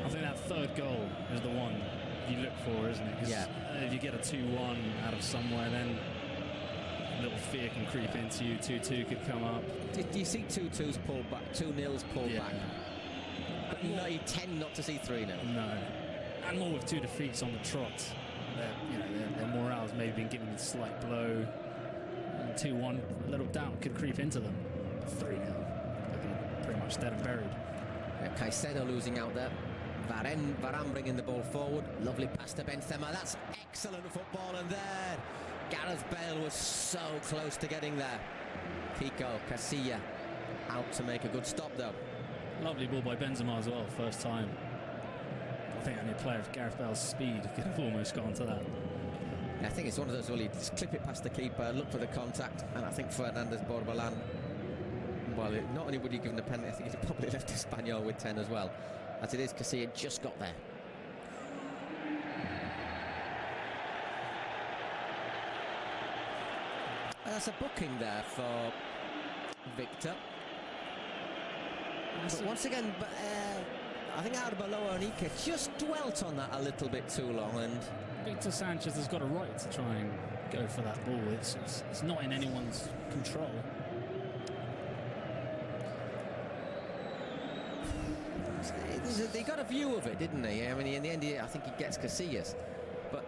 I think that third goal is the one you look for, isn't it? 'Cause if you get a 2-1 out of somewhere, then a little fear can creep into you. 2-2 could come up. Do you see 2-2s pulled back, 2-0s pulled back? But you tend not to see 3-0. No. And more with 2 defeats on the trot. Their morale's maybe been given a slight blow. And 2-1, a little doubt could creep into them. 3-0, looking pretty much dead and buried. Yeah, Caicedo losing out there. Varane bringing the ball forward. Lovely pass to Benzema. That's excellent football. And there, Gareth Bale was so close to getting there. Pico, Casilla out to make a good stop, though. Lovely ball by Benzema as well, first time. I think only a player of Gareth Bale's speed could have almost gone to that. Yeah, I think it's one of those where you just clip it past the keeper, look for the contact, and I think Fernandez Borbalán, well, not only would he give him the penalty, I think he'd probably left Espanyol with 10 as well. As it is, Casilla just got there. That's a booking there for Victor. But once again, I think Arbeloa and Ike just dwelt on that a little bit too long, and Victor Sanchez has got a right to try and go for that ball. It's not in anyone's control. He got a view of it, didn't he? I mean, in the end, I think he gets Casillas, but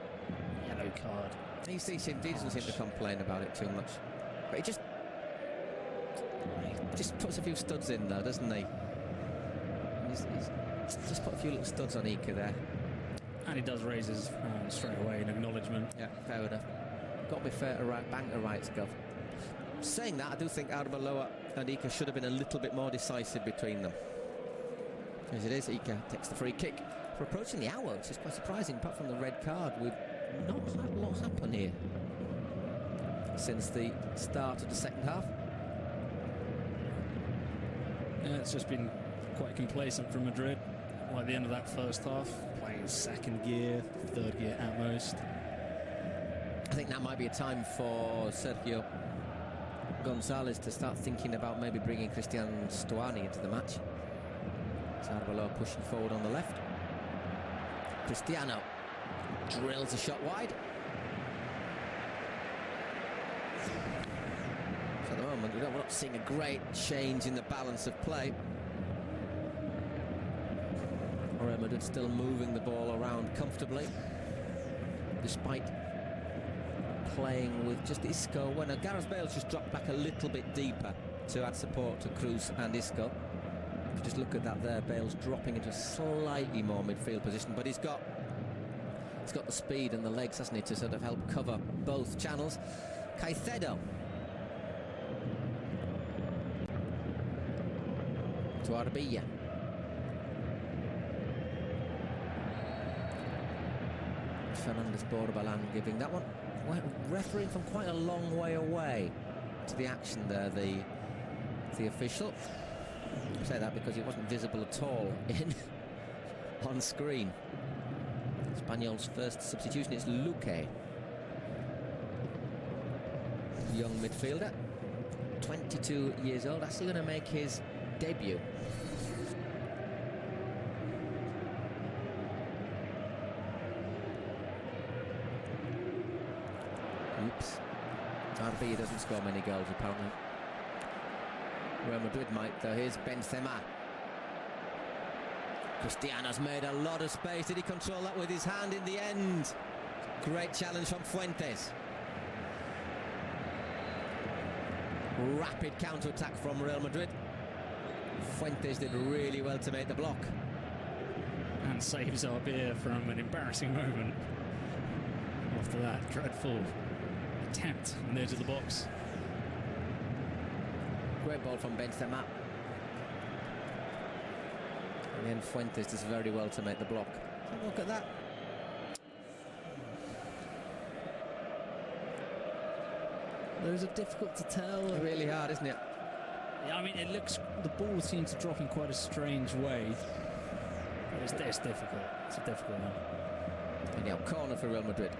yellow card. He doesn't seem to complain about it too much. But he just puts a few studs in there, doesn't he? He's just put a few little studs on Ike there. And he does raise his hand straight away in acknowledgement. Yeah, fair enough. Got to be fair to banker rights, Gov. Saying that, I do think Arbeloa and Ike should have been a little bit more decisive between them. As it is, Ike takes the free kick. For approaching the hour, which is quite surprising, apart from the red card, we've not had a lot happen here since the start of the second half. Yeah, it's just been quite complacent from Madrid. Like the end of that first half, playing second gear, third gear at most. I think that might be a time for Sergio Gonzalez to start thinking about maybe bringing Cristian Stuani into the match. Arbeloa pushing forward on the left. Cristiano drills a shot wide. at the moment, we're not seeing a great change in the balance of play. Real Madrid still moving the ball around comfortably, despite playing with just Isco. Well, now Gareth Bale's just dropped back a little bit deeper to add support to Cruz and Isco. If you just look at that there, Bale's dropping into a slightly more midfield position, but he's got the speed and the legs, hasn't he, to sort of help cover both channels. Caicedo to Arbilla. Fernandez Borbalan giving that one. Refereeing from quite a long way away to the action there, the official. I say that because it wasn't visible at all on screen. Espanyol's first substitution is Luque. Young midfielder, 22 years old, actually going to make his debut. Oops. Arbilla doesn't score many goals, apparently. Real Madrid might, though. Here's Benzema. Cristiano's made a lot of space. Did he control that with his hand in the end? Great challenge from Fuentes. Rapid counter-attack from Real Madrid. Fuentes did really well to make the block. And saves Arbilla from an embarrassing moment after that dreadful attempt on the edge of the box. Great ball from Benzema. And then Fuentes does very well to make the block. Look at that. Those are difficult to tell. Really hard, isn't it? Yeah, I mean, it looks, the ball seems to drop in quite a strange way. But it's difficult. It's a difficult one. And now corner for Real Madrid.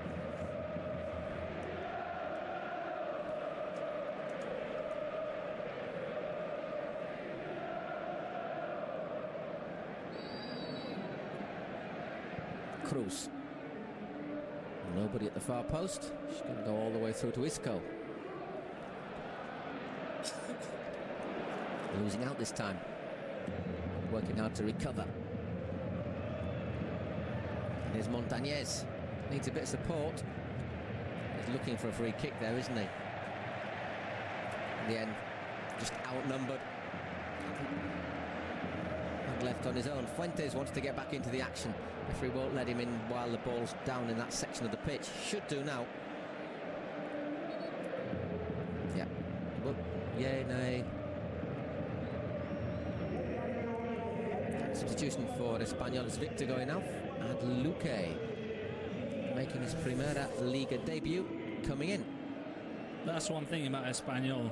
Cruz. Nobody at the far post. She's going to go all the way through to Isco. Losing out this time. Working hard to recover. And here's Montañez. Needs a bit of support. He's looking for a free kick there, isn't he? In the end, just outnumbered. And left on his own. Fuentes wants to get back into the action. Referee won't let him in while the ball's down in that section of the pitch. Should do now. Yeah. But, yay, nay. Substitution for Espanyol is Victor going off. And Luque making his Primera Liga debut, coming in. That's one thing about Espanyol,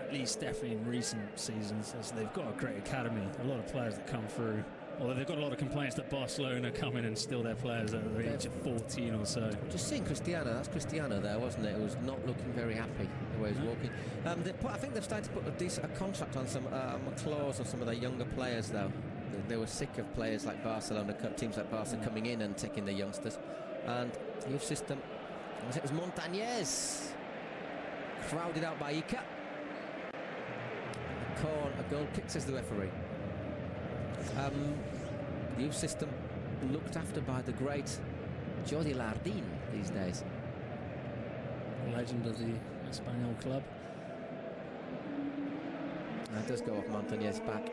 at least definitely in recent seasons, is they've got a great academy. A lot of players that come through. Although they've got a lot of complaints that Barcelona come in and steal their players at the age of 14 or so. Just seeing Cristiano, that's Cristiano there, wasn't it? Who was not looking very happy the way he's walking. I think they've started to put a contract on some a clause on some of their younger players, though. They were sick of players like Barcelona, teams like Barca coming in and taking the youngsters. And the youth system, it was Montañez, crowded out by Ica. A goal kick, says the referee. The youth system looked after by the great Jordi Lardín these days. Legend of the Espanyol club. And it does go off Montañez's back.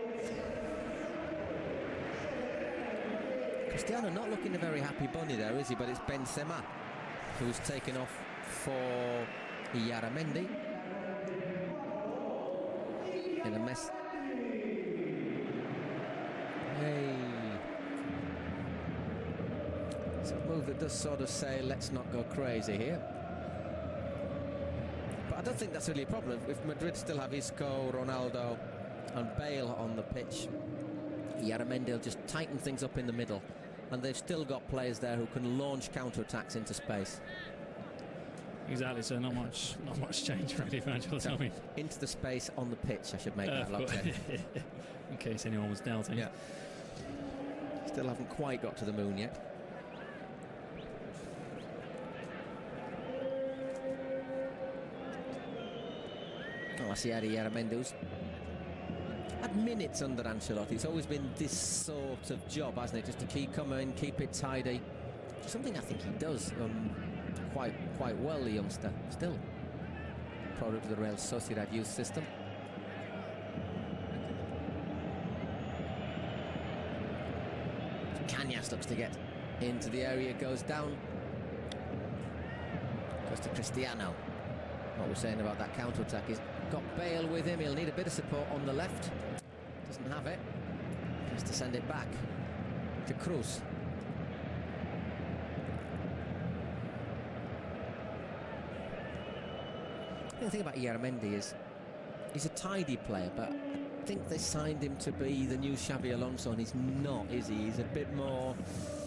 Cristiano not looking a very happy bunny there, is he? But it's Benzema who's taken off for Yaramendi in a mess. Hey. It's a move that does sort of say, let's not go crazy here. But I don't think that's really a problem. If Madrid still have Isco, Ronaldo and Bale on the pitch, Yaramendi will just tighten things up in the middle. And they've still got players there who can launch counter-attacks into space. Exactly, so not much change really, Virgil, tell me. Into the space on the pitch, I should make that lockdown. In case anyone was doubting. Yeah. Still haven't quite got to the moon yet. Thierry Yaramendi's had minutes under Ancelotti. It's always been this sort of job, hasn't it? Just to keep coming, keep it tidy. Something I think he does quite well, the youngster. Still product of the Real Sociedad youth system. Cañas looks to get into the area, goes down. Goes to Cristiano. What we're saying about that counter-attack is got Bale with him. He'll need a bit of support on the left. Doesn't have it. Has to send it back to Cruz. The thing about Yaramendi is he's a tidy player, but I think they signed him to be the new Xabi Alonso, and he's not, is he? He's a bit more,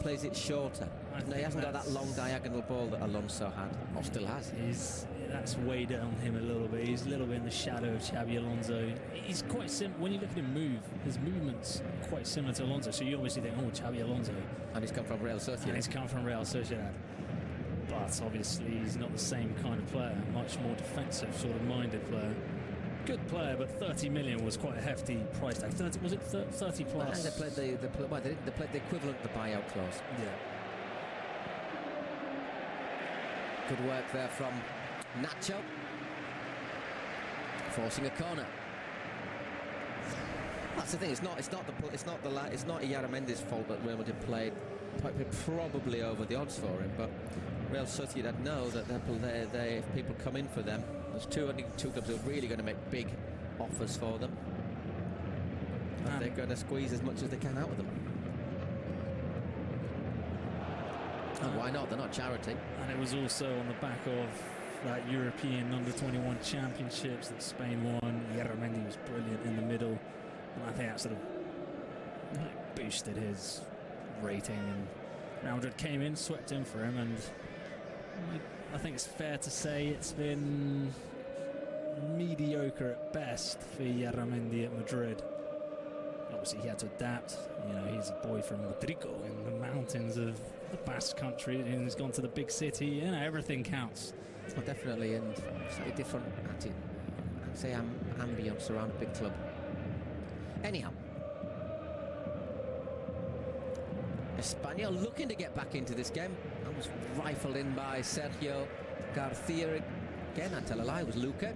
plays it shorter. No, he hasn't got that long diagonal ball that Alonso had, or still has. That's weighed on him a little bit. He's a little bit in the shadow of Xabi Alonso. He's quite similar. When you look at him move, his movement's quite similar to Alonso, so you obviously think, oh, Xabi Alonso. And he's come from Real Sociedad. And he's come from Real Sociedad. But obviously he's not the same kind of player, much more defensive sort of minded player. Good player, but 30 million was quite a hefty price tag. Was it 30 plus? They played they played the equivalent of the buyout clause. Yeah. Good work there from Nacho, forcing a corner. That's the thing. It's not Yaramendi's fault that Real Madrid played probably over the odds for him, but Real Sociedad know that if people come in for them, there's two clubs who are really going to make big offers for them, and they're going to squeeze as much as they can out of them. And why not? They're not charity. And it was also on the back of that European under-21 championships that Spain won. Yaramendi was brilliant in the middle, and I think that sort of boosted his rating. And Real Madrid came in, swept in for him, and I think it's fair to say it's been mediocre at best for Yaramendi at Madrid. Obviously he had to adapt. You know, he's a boy from Madrid in the mountains of the Basque country, and he's gone to the big city. You know, everything counts. Well, definitely, and slightly different attitude. I'd say ambience around a big club. Anyhow, Espanyol looking to get back into this game. That was rifled in by Sergio Garcia. Again, I tell a lie, it was Luca.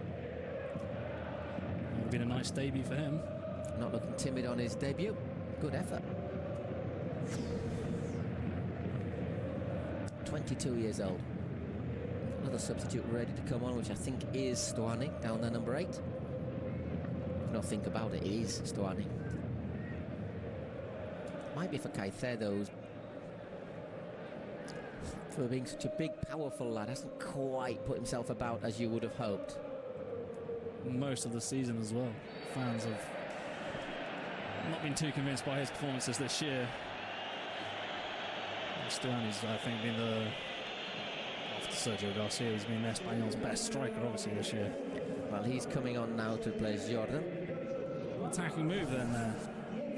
Would have been a nice debut for him. Not looking timid on his debut. Good effort. 22 years old. Another substitute ready to come on, which I think is Stuani, down there, number 8. If you not think about it, it is Stuani. Might be for Caicedo, who's, for being such a big, powerful lad, hasn't quite put himself about as you would have hoped. Most of the season as well. Fans have not been too convinced by his performances this year. Stuani's, I think, been after Sergio Garcia, he's been Espanyol's best striker, obviously, this year. Well, he's coming on now to replace Jordan. Attacking move then there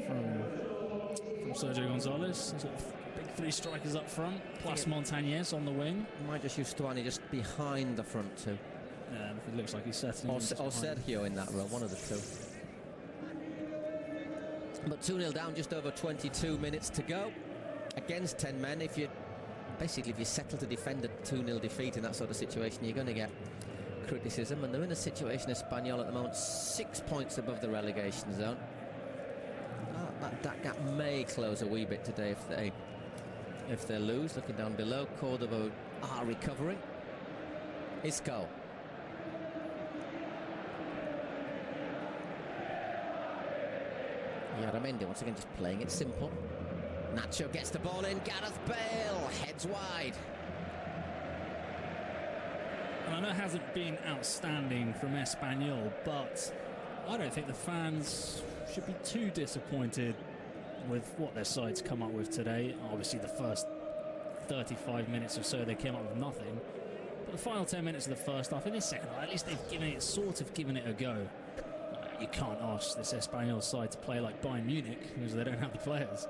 from Sergio Gonzalez. Big 3 strikers up front, plus Montañez on the wing. Might just use Stuani just behind the front two. Yeah, it looks like he's settling. Or Sergio in that role, one of the two. But 2-0 down, just over 22 minutes to go. Against 10 men, if you settle to defend a 2-0 defeat in that sort of situation, you're going to get criticism, and they're in a situation, Espanyol at the moment, 6 points above the relegation zone. That gap may close a wee bit today if they lose. Looking down below, Cordoba are recovering. Isco. Yaramendi once again just playing it simple. Nacho gets the ball in, Gareth Bale heads wide. And I know it hasn't been outstanding from Espanyol, but I don't think the fans should be too disappointed with what their side's come up with today. Obviously the first 35 minutes or so they came up with nothing, but the final 10 minutes of the first half, in this second half, at least they've given it a go. You can't ask this Espanyol side to play like Bayern Munich because they don't have the players.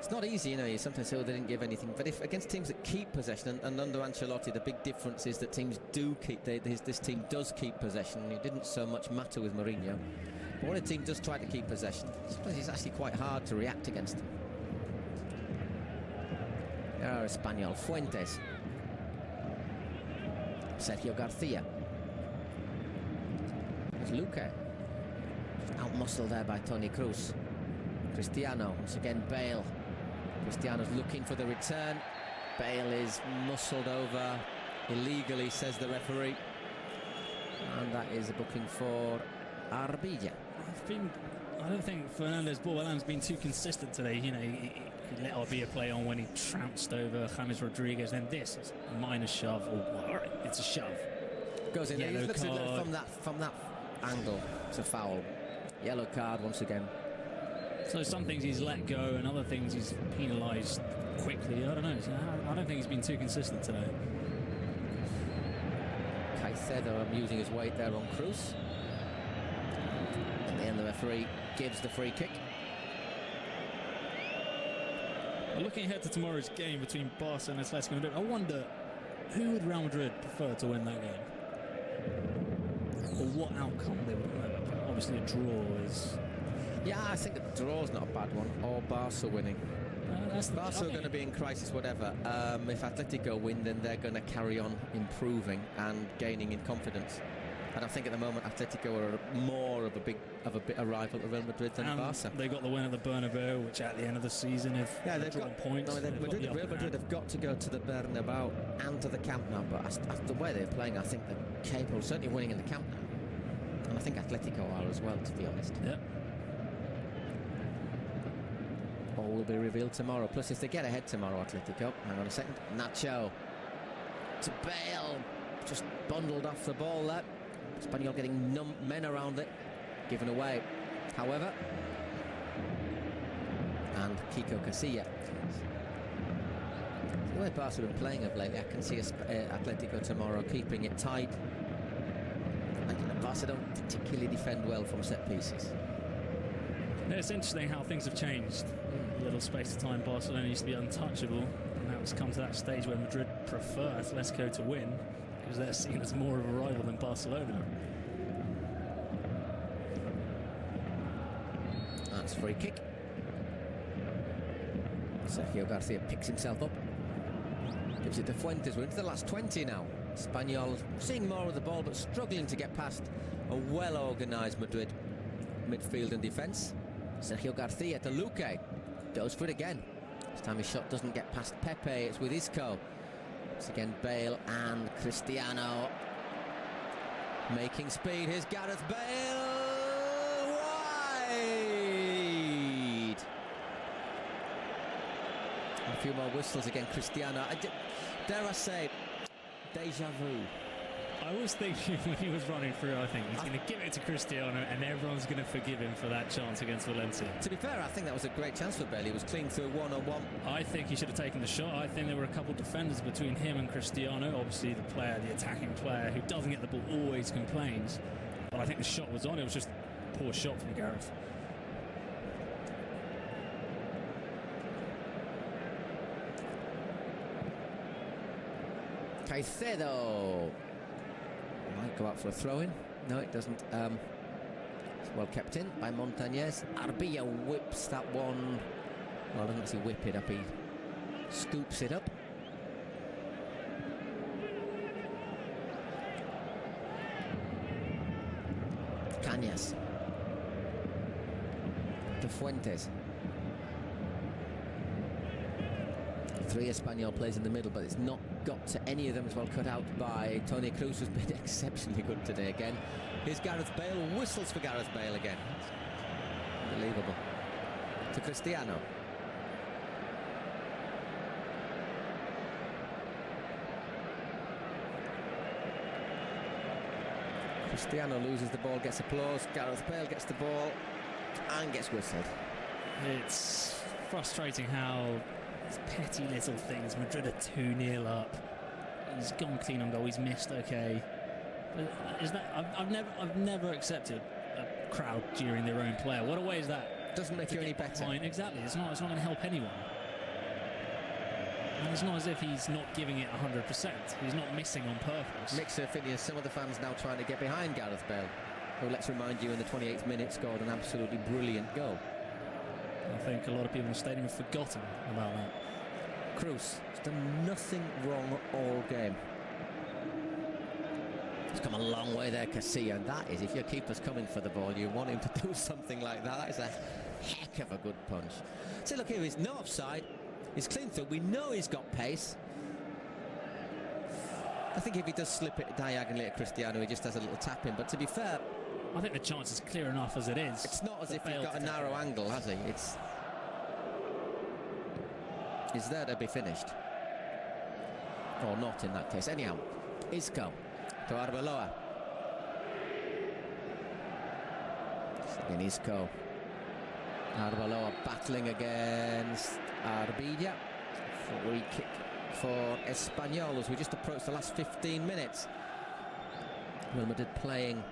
It's not easy, you know. You sometimes say, oh, they didn't give anything. But if against teams that keep possession, and under Ancelotti, the big difference is that teams do keep. This team does keep possession. It didn't so much matter with Mourinho. But when a team does try to keep possession, sometimes it's actually quite hard to react against them. There are Espanyol. Fuentes. Sergio Garcia. There's Luque. Out-muscled there by Toni Kroos. Cristiano. Once again, Bale. Cristiano's looking for the return. Bale is muscled over illegally, says the referee. And that is a booking for Arbilla. I don't think Fernandez Borbalan's been too consistent today. You know, he let Arbilla play on when he trounced over James Rodriguez. Then this is a minor shove. All right, it's a shove. Goes in there. He looks from that angle. It's a foul. Yellow card once again. So some things he's let go, and other things he's penalised quickly. I don't know. I don't think he's been too consistent today. Caicedo using his weight there on Kroos. In the end, the referee gives the free kick. Well, looking ahead to tomorrow's game between Barca and Atletico Madrid, I wonder who would Real Madrid prefer to win that game, or what outcome they would want. Obviously, a draw is. Yeah, I think a draw's not a bad one, or Barca winning. Barca are going to be in crisis, whatever. If Atletico win, then they're going to carry on improving and gaining in confidence. And I think at the moment Atletico are more of a rival to Real Madrid than Barca. They got the win at the Bernabeu, which at the end of the season, if they've got points, Real Madrid have got to go to the Bernabeu and to the Camp Nou. But as the way they're playing, I think they're capable, certainly winning in the Camp Nou. And I think Atletico are as well, to be honest. Yeah. All will be revealed tomorrow. Plus, if they get ahead tomorrow, Atletico, hang on a second, Nacho to Bale, just bundled off the ball there. Espanyol getting men around it, given away. However, and Kiko Casilla. The way Barca have been playing of lately, I can see Atletico tomorrow keeping it tight. And Barca don't particularly defend well from set pieces. It's interesting how things have changed. A little space of time, Barcelona used to be untouchable, and now it's come to that stage where Madrid prefer Atletico to win because they're seen as more of a rival than Barcelona. That's a free kick. Sergio Garcia picks himself up, gives it to Fuentes. We're into the last 20 now. Espanyol seeing more of the ball, but struggling to get past a well-organised Madrid midfield and defence. Sergio Garcia to Luque. Goes for it again. This time his shot doesn't get past Pepe. It's with Isco. It's again Bale and Cristiano. Making speed. Here's Gareth Bale. Wide. A few more whistles again. Cristiano. Dare I say, deja vu. I was thinking when he was running through, I think he's going to give it to Cristiano and everyone's going to forgive him for that chance against Valencia. To be fair, I think that was a great chance for Bale. He was clean through one-on-one. I think he should have taken the shot. I think there were a couple of defenders between him and Cristiano. Obviously, the attacking player who doesn't get the ball always complains. But I think the shot was on. It was just a poor shot from Gareth. Caicedo might go out for a throw-in. No, it doesn't. It's well kept in by Montañez. Arbilla whips that one. Well, doesn't actually whip it up. He scoops it up. Cañas to Fuentes. 3 Espanyol players in the middle, but it's not got to any of them. As well cut out by Toni Kroos, who's been exceptionally good today again. Here's Gareth Bale, whistles for Gareth Bale again. Unbelievable. To Cristiano. Cristiano loses the ball, gets applause. Gareth Bale gets the ball and gets whistled. It's frustrating how it's petty little things. Madrid are 2-0 up. He's gone clean on goal. He's missed. Okay, but is that? I've never accepted a crowd jeering their own player. What a way is that? Doesn't make you any better. Exactly. It's not going to help anyone. And it's not as if he's not giving it 100%. He's not missing on purpose. Mixed opinions. Some of the fans now trying to get behind Gareth Bale, who, let's remind you, in the 28th minute scored an absolutely brilliant goal. I think a lot of people in the stadium have forgotten about that. Cruz has done nothing wrong all game. He's come a long way there, Casilla, and that is, if your keeper's coming for the ball, you want him to do something like that. That is a heck of a good punch. See, look here, he's no offside. He's clean through. We know he's got pace. I think if he does slip it diagonally at Cristiano, he just has a little tap in. But to be fair, I think the chance is clear enough as it is. It's not as if he's got a narrow angle, has he? He's there to be finished. Or not in that case. Anyhow, Isco to Arbeloa. Again, Isco. Arbeloa battling against Arbilla. Free kick for Espanyol as we just approach the last 15 minutes. Real Madrid playing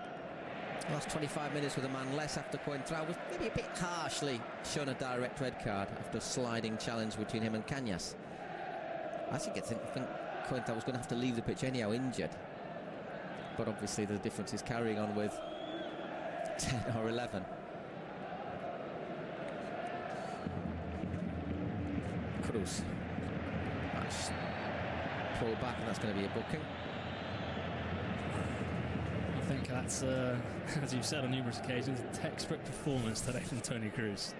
the last 25 minutes with a man less after Coentrao was maybe a bit harshly shown a direct red card after a sliding challenge between him and Cañas. I think Coentrao was going to have to leave the pitch anyhow, injured. But obviously the difference is carrying on with 10 or 11. Cruz. That's pulled back, and that's going to be a booking. I think that's, as you've said on numerous occasions, a textbook performance today from Toni Kroos.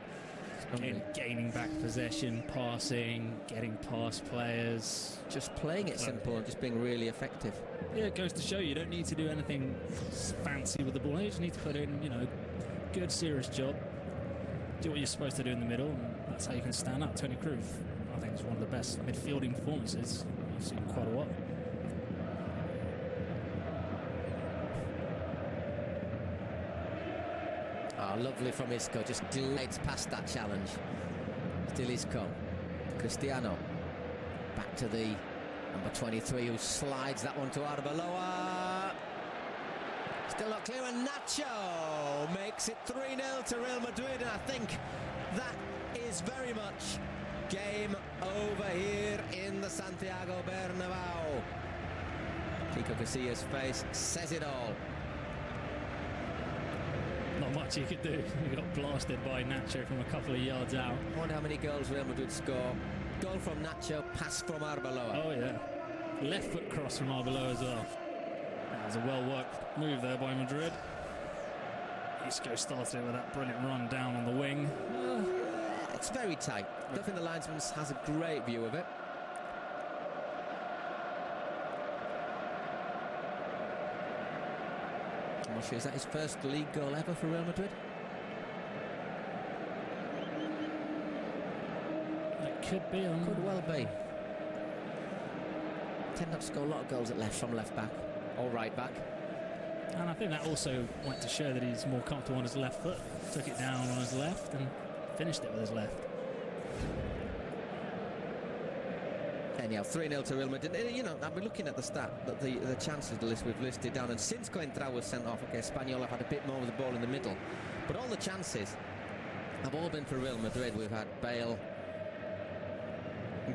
Gaining back possession, passing, getting past players. Just playing it simple and just being really effective. Yeah, it goes to show you don't need to do anything fancy with the ball. You just need to put in, good, serious job. Do what you're supposed to do in the middle, and that's how you can stand out. Toni Kroos, I think, is one of the best midfielding performances I've seen in quite a while. Lovely from Isco, just glides past that challenge. Still Isco. Cristiano. Back to the number 23 who slides that one to Arbeloa. Still not clear, and Nacho makes it 3-0 to Real Madrid, and I think that is very much game over here in the Santiago Bernabéu. Kiko Casilla's face says it all. Not much he could do. He got blasted by Nacho from a couple of yards out. I wonder how many goals Real Madrid score. Goal from Nacho, pass from Arbeloa. Oh yeah, left foot cross from Arbeloa as well. That was a well-worked move there by Madrid. Isco started it with that brilliant run down on the wing. It's very tight. I don't think the linesman has a great view of it. I'm not sure, is that his first league goal ever for Real Madrid? It could be. Could well be. Tend not to score a lot of goals at left from left back or right back. And I think that also went to show that he's more comfortable on his left foot. Took it down on his left and finished it with his left. Anyhow, 3-0 to Real Madrid. I've been looking at the stat, that the chances list we've listed down, and since Coentrao was sent off, okay, Espanyol have had a bit more of the ball in the middle, but all the chances have all been for Real Madrid. We've had Bale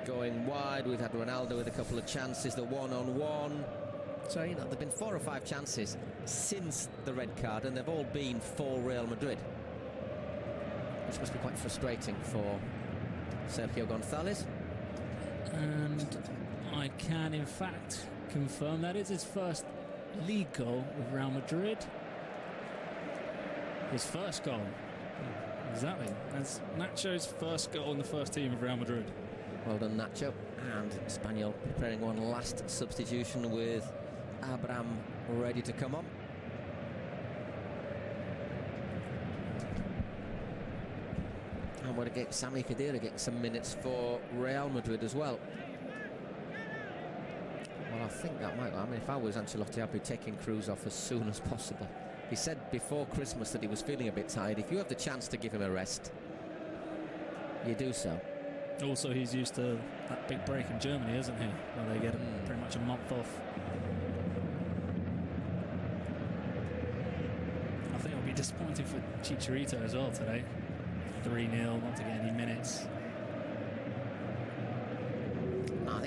going wide, we've had Ronaldo with a couple of chances, the one-on-one. So, there've been 4 or 5 chances since the red card, and they've all been for Real Madrid, which must be quite frustrating for Sergio González. And I can, in fact, confirm that it's his first league goal with Real Madrid. His first goal. Exactly. That's Nacho's first goal in the first team of Real Madrid. Well done, Nacho. And Espanyol preparing one last substitution with Abraham ready to come on. And we're going to get Sami Khedira getting some minutes for Real Madrid as well. Well, I think that might. If I was Ancelotti, I'd be taking Kroos off as soon as possible. He said before Christmas that he was feeling a bit tired. If you have the chance to give him a rest, you do so. Also, he's used to that big break in Germany, isn't he? Where they get pretty much a month off. I think it'll be disappointing for Chicharito as well today. 3-0, not to get any minutes.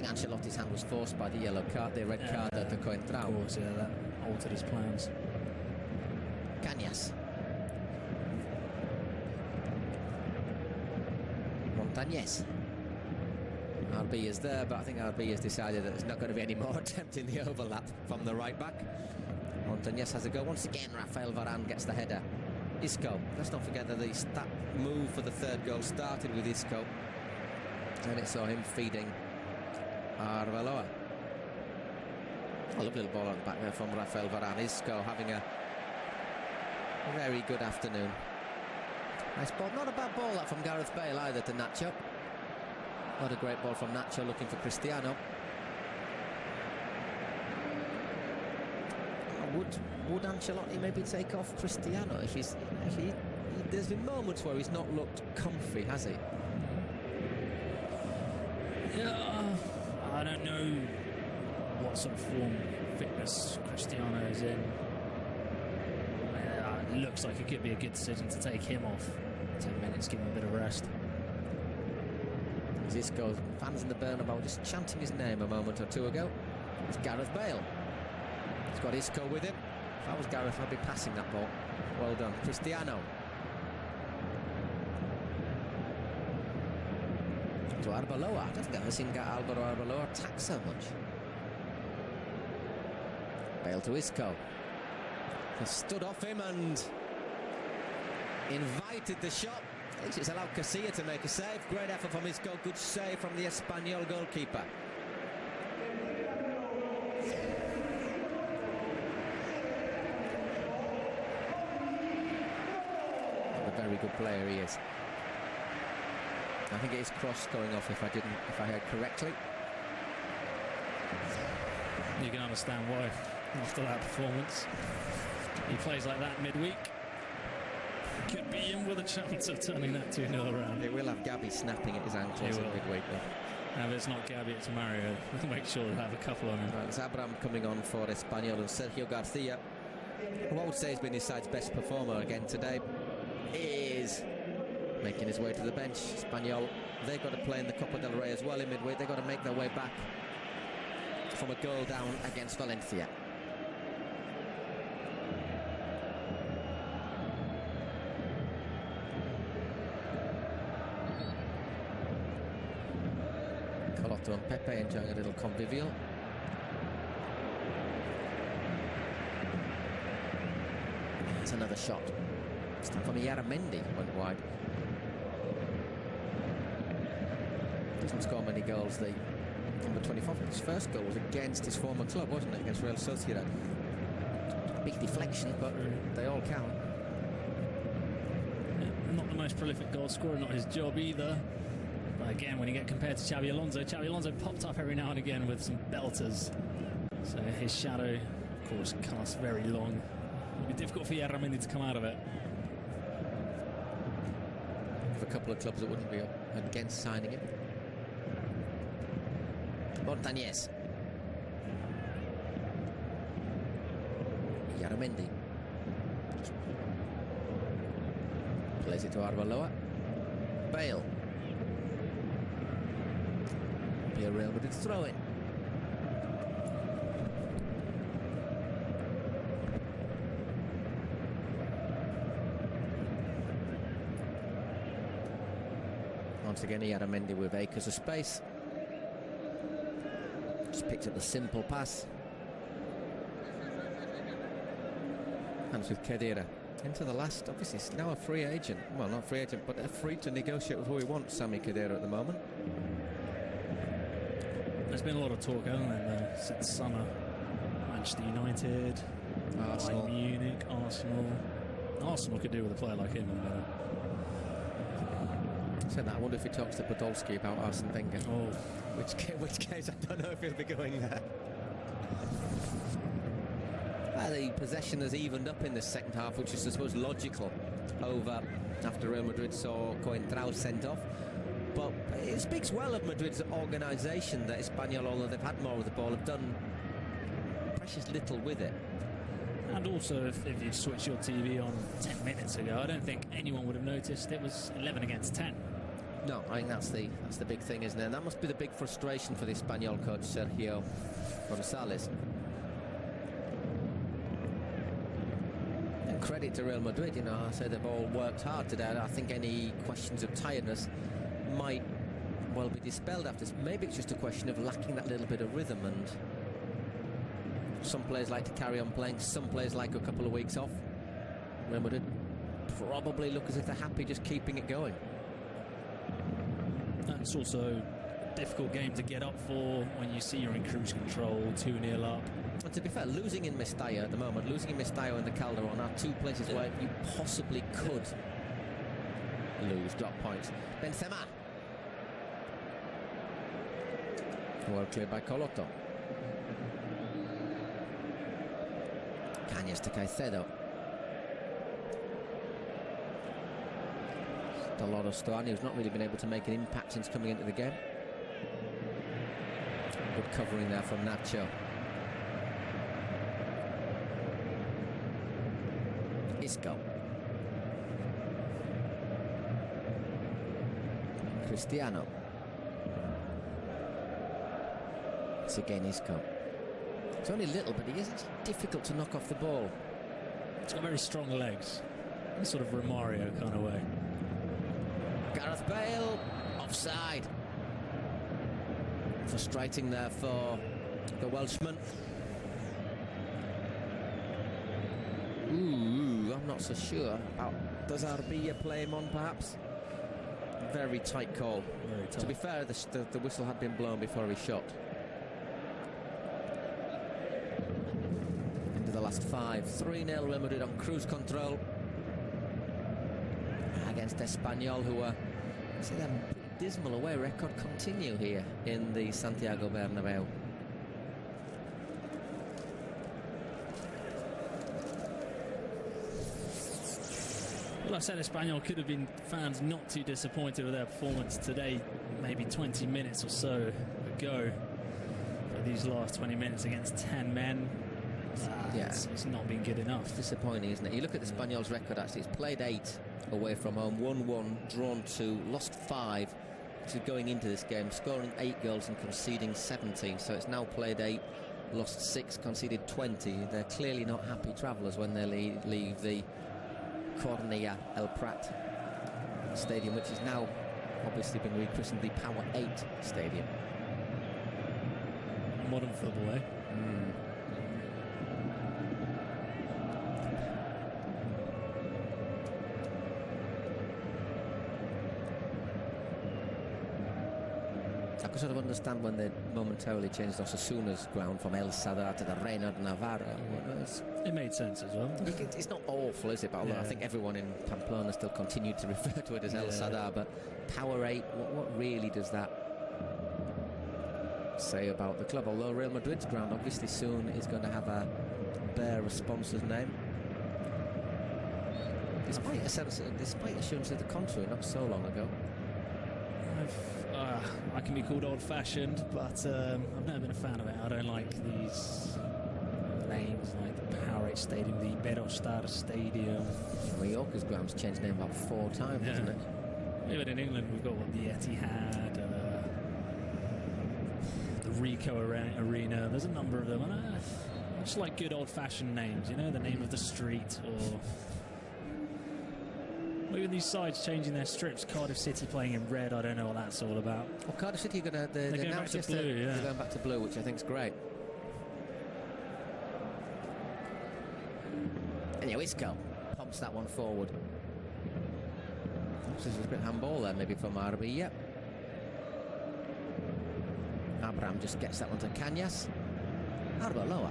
think Ancelotti's hand was forced by the yellow card, the red card at the Coentrao. Of course, yeah, that altered his plans. Cañas. Montañez. RB is there, but I think RB has decided that there's not going to be any more attempt in the overlap from the right back. Montañez has a go once again. Rafael Varane gets the header. Isco. Let's not forget that that move for the third goal started with Isco, and it saw him feeding Arbeloa. A lovely little ball on the back there from Rafael Varane. Isco having a very good afternoon. Nice ball. Not a bad ball that from Gareth Bale either to Nacho. What a great ball from Nacho looking for Cristiano. Would Ancelotti maybe take off Cristiano if there's been moments where he's not looked comfy, has he? Yeah, I don't know what sort of form, fitness Cristiano is in. It looks like it could be a good decision to take him off 10 minutes, give him a bit of rest. Isco, fans in the Bernabeu just chanting his name a moment or two ago. It's Gareth Bale. He's got Isco with him. If I was Gareth, I'd be passing that ball. Well done. Cristiano. To Arbeloa. I don't think I've ever seen Alvaro Arbeloa attack so much. Bale to Isco. He stood off him and invited the shot. At least it's allowed Casilla to make a save. Great effort from Isco. Good save from the Espanyol goalkeeper. What a very good player he is. I think it is Cross going off if I heard correctly. You can understand why after that performance. He plays like that midweek. Could be in with a chance of turning that 2-0 around. They will have Gabby snapping at his ankles in midweek. Now, if it's not Gabby, it's Mario. Make sure they have a couple on him. Right, it's Abraham coming on for Espanyol, and Sergio Garcia, who I would say has been his side's best performer again today, is making his way to the bench. Espanyol, they've got to play in the Copa del Rey as well in midweek. They've got to make their way back from a goal down against Valencia. Colotto and Pepe enjoying a little convivial. There's another shot. It's time from Yaramendi, went wide. Doesn't score many goals. The number 24, his first goal was against his former club, wasn't it? Against Real Sociedad. Big deflection, but they all count. Not the most prolific goal scorer, not his job either. But again, when you get compared to Xabi Alonso popped up every now and again with some belters. So his shadow, of course, casts very long. It'll be difficult for Yaramendi to come out of it. For a couple of clubs that wouldn't be against signing him. Montañez. Yaramendi. Plays it to Arbeloa. Bale. Be a Real Madrid throw in. Once again, Yaramendi with acres of space. Just picked up the simple pass. Hands with Khedira. Into the last, obviously, he's now a free agent. Well, not free agent, but free to negotiate with who he wants, Sami Khedira, at the moment. There's been a lot of talk, hasn't there, since summer. Manchester United, Arsenal. Bayern Munich, Arsenal. Arsenal could do with a player like him. Said that. I wonder if he talks to Podolski about Arsene Wenger. Oh, Which case, I don't know if he'll be going there. The possession has evened up in the second half, which is, I suppose, logical over after Real Madrid saw Coentrao sent off. But it speaks well of Madrid's organisation that Espanyol, although they've had more of the ball, have done precious little with it. and also if you switch your TV on 10 minutes ago, I don't think anyone would have noticed it was 11 against 10. No, I think that's the big thing, isn't it? And that must be the big frustration for the Espanyol coach, Sergio González. And credit to Real Madrid, you know, I say they've all worked hard today. I think any questions of tiredness might well be dispelled after this. Maybe it's just a question of lacking that little bit of rhythm, and some players like to carry on playing, some players like a couple of weeks off. Real Madrid probably look as if they're happy just keeping it going. And it's also a difficult game to get up for when you see you're in cruise control, 2-0 up. And to be fair, losing in Mestalla at the moment, losing in Mestalla and the Calderon are two places where you possibly could lose, drop points. Benzema. Well cleared by Colotto. Cañas to Caicedo. Dolores Stoani, who's not really been able to make an impact since coming into the game. Good covering there from Nacho. Isco. Cristiano. It's again Isco. It's only little, but he is difficult to knock off the ball. It's got very strong legs, in a sort of Romario kind of way. Gareth Bale, offside. Frustrating there for the Welshman. Ooh, I'm not so sure about... Does Arbilla play him on, perhaps? Very tight call. Very tight. To be fair, the whistle had been blown before he shot. Into the last 5. 3-0 Real Madrid on cruise control against Espanyol, who are, I say, their dismal away record continue here in the Santiago Bernabeu. Well, I said Espanyol could have been fans not too disappointed with their performance today, maybe 20 minutes or so ago. But these last 20 minutes against 10 men, it's not been good enough. It's disappointing, isn't it? You look at the Espanyol's record, actually. It's played 8 away from home, 1-1, drawn 2, lost 5. Which is going into this game, scoring 8 goals and conceding 17. So it's now played 8, lost 6, conceded 20. They're clearly not happy travellers when they leave the Cornellà El Prat stadium, which is now obviously been rechristened the Power 8 Stadium. Modern football, eh? I could sort of understand when they momentarily changed Osasuna's ground from El Sadar to the Reina de Navarra. It made sense as well. It's not awful, is it? But although I think everyone in Pamplona still continued to refer to it as El Sadar. But Power 8, what really does that say about the club? Although Real Madrid's ground obviously soon is going to have a bare responsor's name. Despite assurances to the contrary not so long ago. I can be called old-fashioned, but I've never been a fan of it. I don't like these names like the Power 8 Stadium, the Berostar Stadium. Mallorca's ground's changed name about 4 times, hasn't it? Even in England, we've got the Etihad, the Rico Arena. There's a number of them. And I just like good old-fashioned names, you know, the name of the street or... Even these sides changing their strips. Cardiff City playing in red. I don't know what that's all about. Well, Cardiff City are going to... They're going back to blue, They're going back to blue, which I think is great. Anyway, Isco pumps that one forward. This is a bit handball there, maybe from Arbilla. Abraham just gets that one to Cañas. Arbeloa.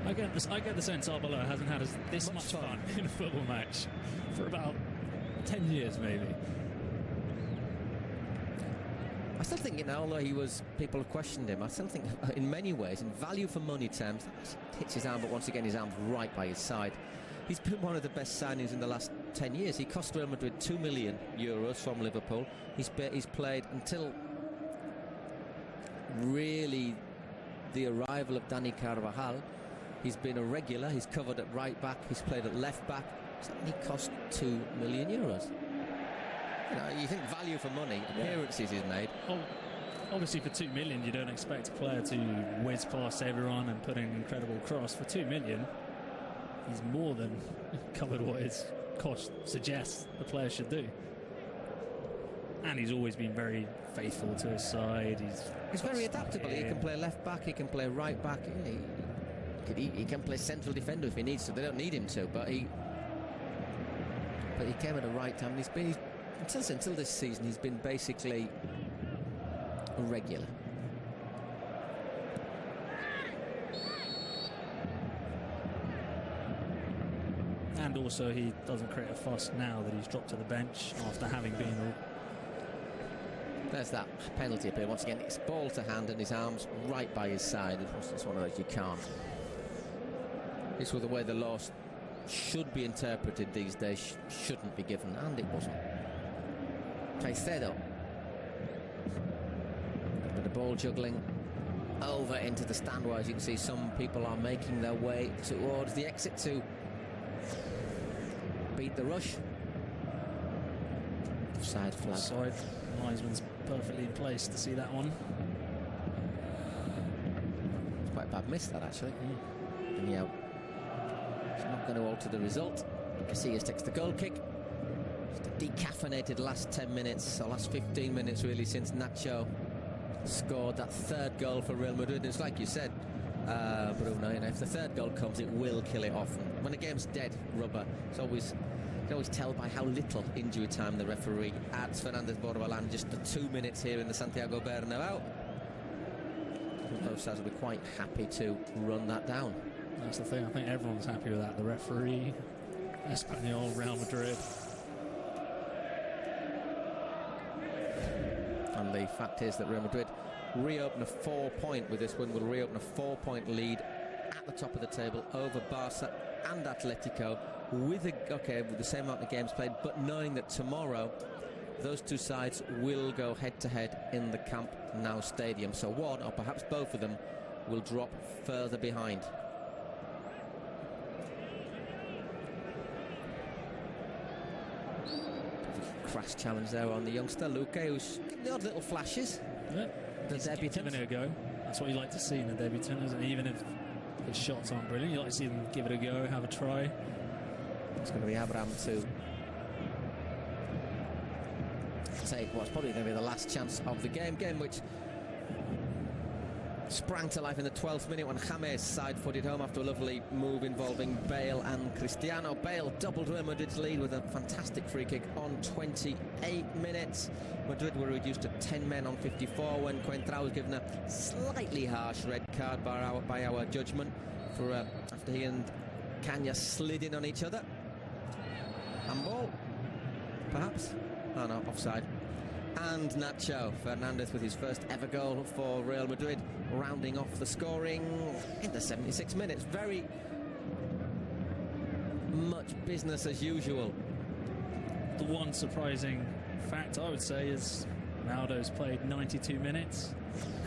I get the sense Arbeloa hasn't had this much fun in a football match for about 10 years, maybe. I still think, you know, although people have questioned him, I still think in many ways, in value for money terms, hits his arm, but once again his arm's right by his side. He's been one of the best signings in the last 10 years. He cost Real Madrid €2 million from Liverpool. He's played until really the arrival of Dani Carvajal. He's been a regular. He's covered at right back. He's played at left back. He cost €2 million. you think value for money, appearances he's made. Oh, obviously, for $2 million, you don't expect a player to whiz past everyone and put in an incredible cross. For $2 million, he's more than covered what his cost suggests the player should do. And he's always been very faithful to his side. He's very adaptable. He can play left back, he can play right back. He can play central defender if he needs to. They don't need him to, but he came at the right time. He's been until this season. He's been basically regular. And also, he doesn't create a fuss now that he's dropped to the bench after having been. There's that penalty appeal. Once again, it's ball to hand and his arms right by his side. It's one of those you can't. It's with the way the law should be interpreted these days, shouldn't be given, and it wasn't. Caicedo. A bit of ball juggling over into the stand, where as you can see some people are making their way towards the exit to beat the rush. Offside flag. Offside. Linesman's perfectly in place to see that one. It's quite a bad miss, that, actually. Anyhow, it's not going to alter the result. Casillas takes the goal kick. Just a decaffeinated last 10 minutes, or last 15 minutes, really, since Nacho scored that third goal for Real Madrid. It's like you said, Bruno, if the third goal comes, it will kill it off. And when a game's dead rubber, you can always tell by how little injury time the referee adds. Fernandez Borbalán, just the 2 minutes here in the Santiago Bernabéu. Both sides will be quite happy to run that down. That's the thing. I think everyone's happy with that. The referee, Espanyol, Real Madrid. And the fact is that Real Madrid reopen a 4-point with this win, will reopen a 4-point lead at the top of the table over Barca and Atletico, with the same amount of games played, but knowing that tomorrow those two sides will go head-to-head in the Camp Nou stadium. So one, or perhaps both of them, will drop further behind. Crash challenge there on the youngster Luque, who's getting the odd little flashes. Yeah. The debutant. Giving it a go. That's what you like to see in a debutant, isn't it? Even if his shots aren't brilliant, you like to see them give it a go, have a try. It's going to be Abraham to take what's probably going to be the last chance of the game which sprang to life in the 12th minute when James side-footed home after a lovely move involving Bale and Cristiano. Bale doubled Real Madrid's lead with a fantastic free kick on 28 minutes. Madrid were reduced to 10 men on 54 when Coentrao was given a slightly harsh red card by our judgment for after he and Cañas slid in on each other. Handball, perhaps? Oh no, offside. And Nacho Fernandez with his first ever goal for Real Madrid, rounding off the scoring in the 76 minutes. Very much business as usual. The one surprising fact, I would say, is Ronaldo's played 92 minutes,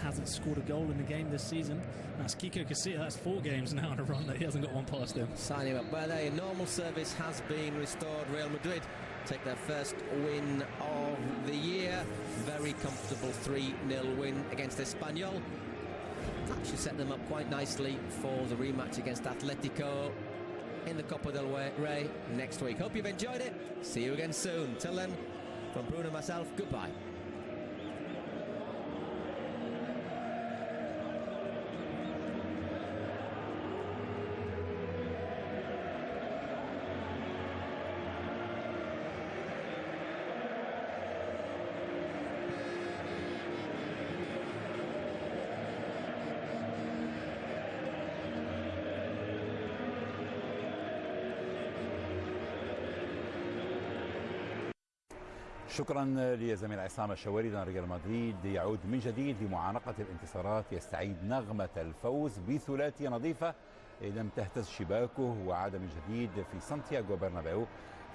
hasn't scored a goal in the game this season. That's Kiko Casillas. That's 4 games now in a run that he hasn't got one past him. Sign him up. But a normal service has been restored. Real Madrid take their first win of the year. Very comfortable 3-0 win against Espanyol. Actually set them up quite nicely for the rematch against Atletico in the Copa del Rey next week. Hope you've enjoyed it. See you again soon. Till then, from Bruno and myself, goodbye. شكرا لزميل عصام الشواري. ريال مدريد يعود من جديد لمعانقة الانتصارات، يستعيد نغمة الفوز بثلاثية نظيفة لم تهتز شباكه، وعاد من جديد في سانتياغو برنابيو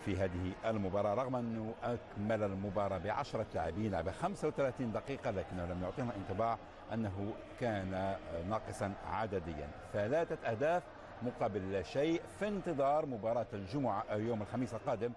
في هذه المباراة، رغم أنه أكمل المباراة ب10 لاعبين، لعب 35 دقيقة، لكنه لم يعطينا انطباع أنه كان ناقصا عدديا. 3 أهداف مقابل لا شيء، في انتظار مباراة الجمعة يوم الخميس القادم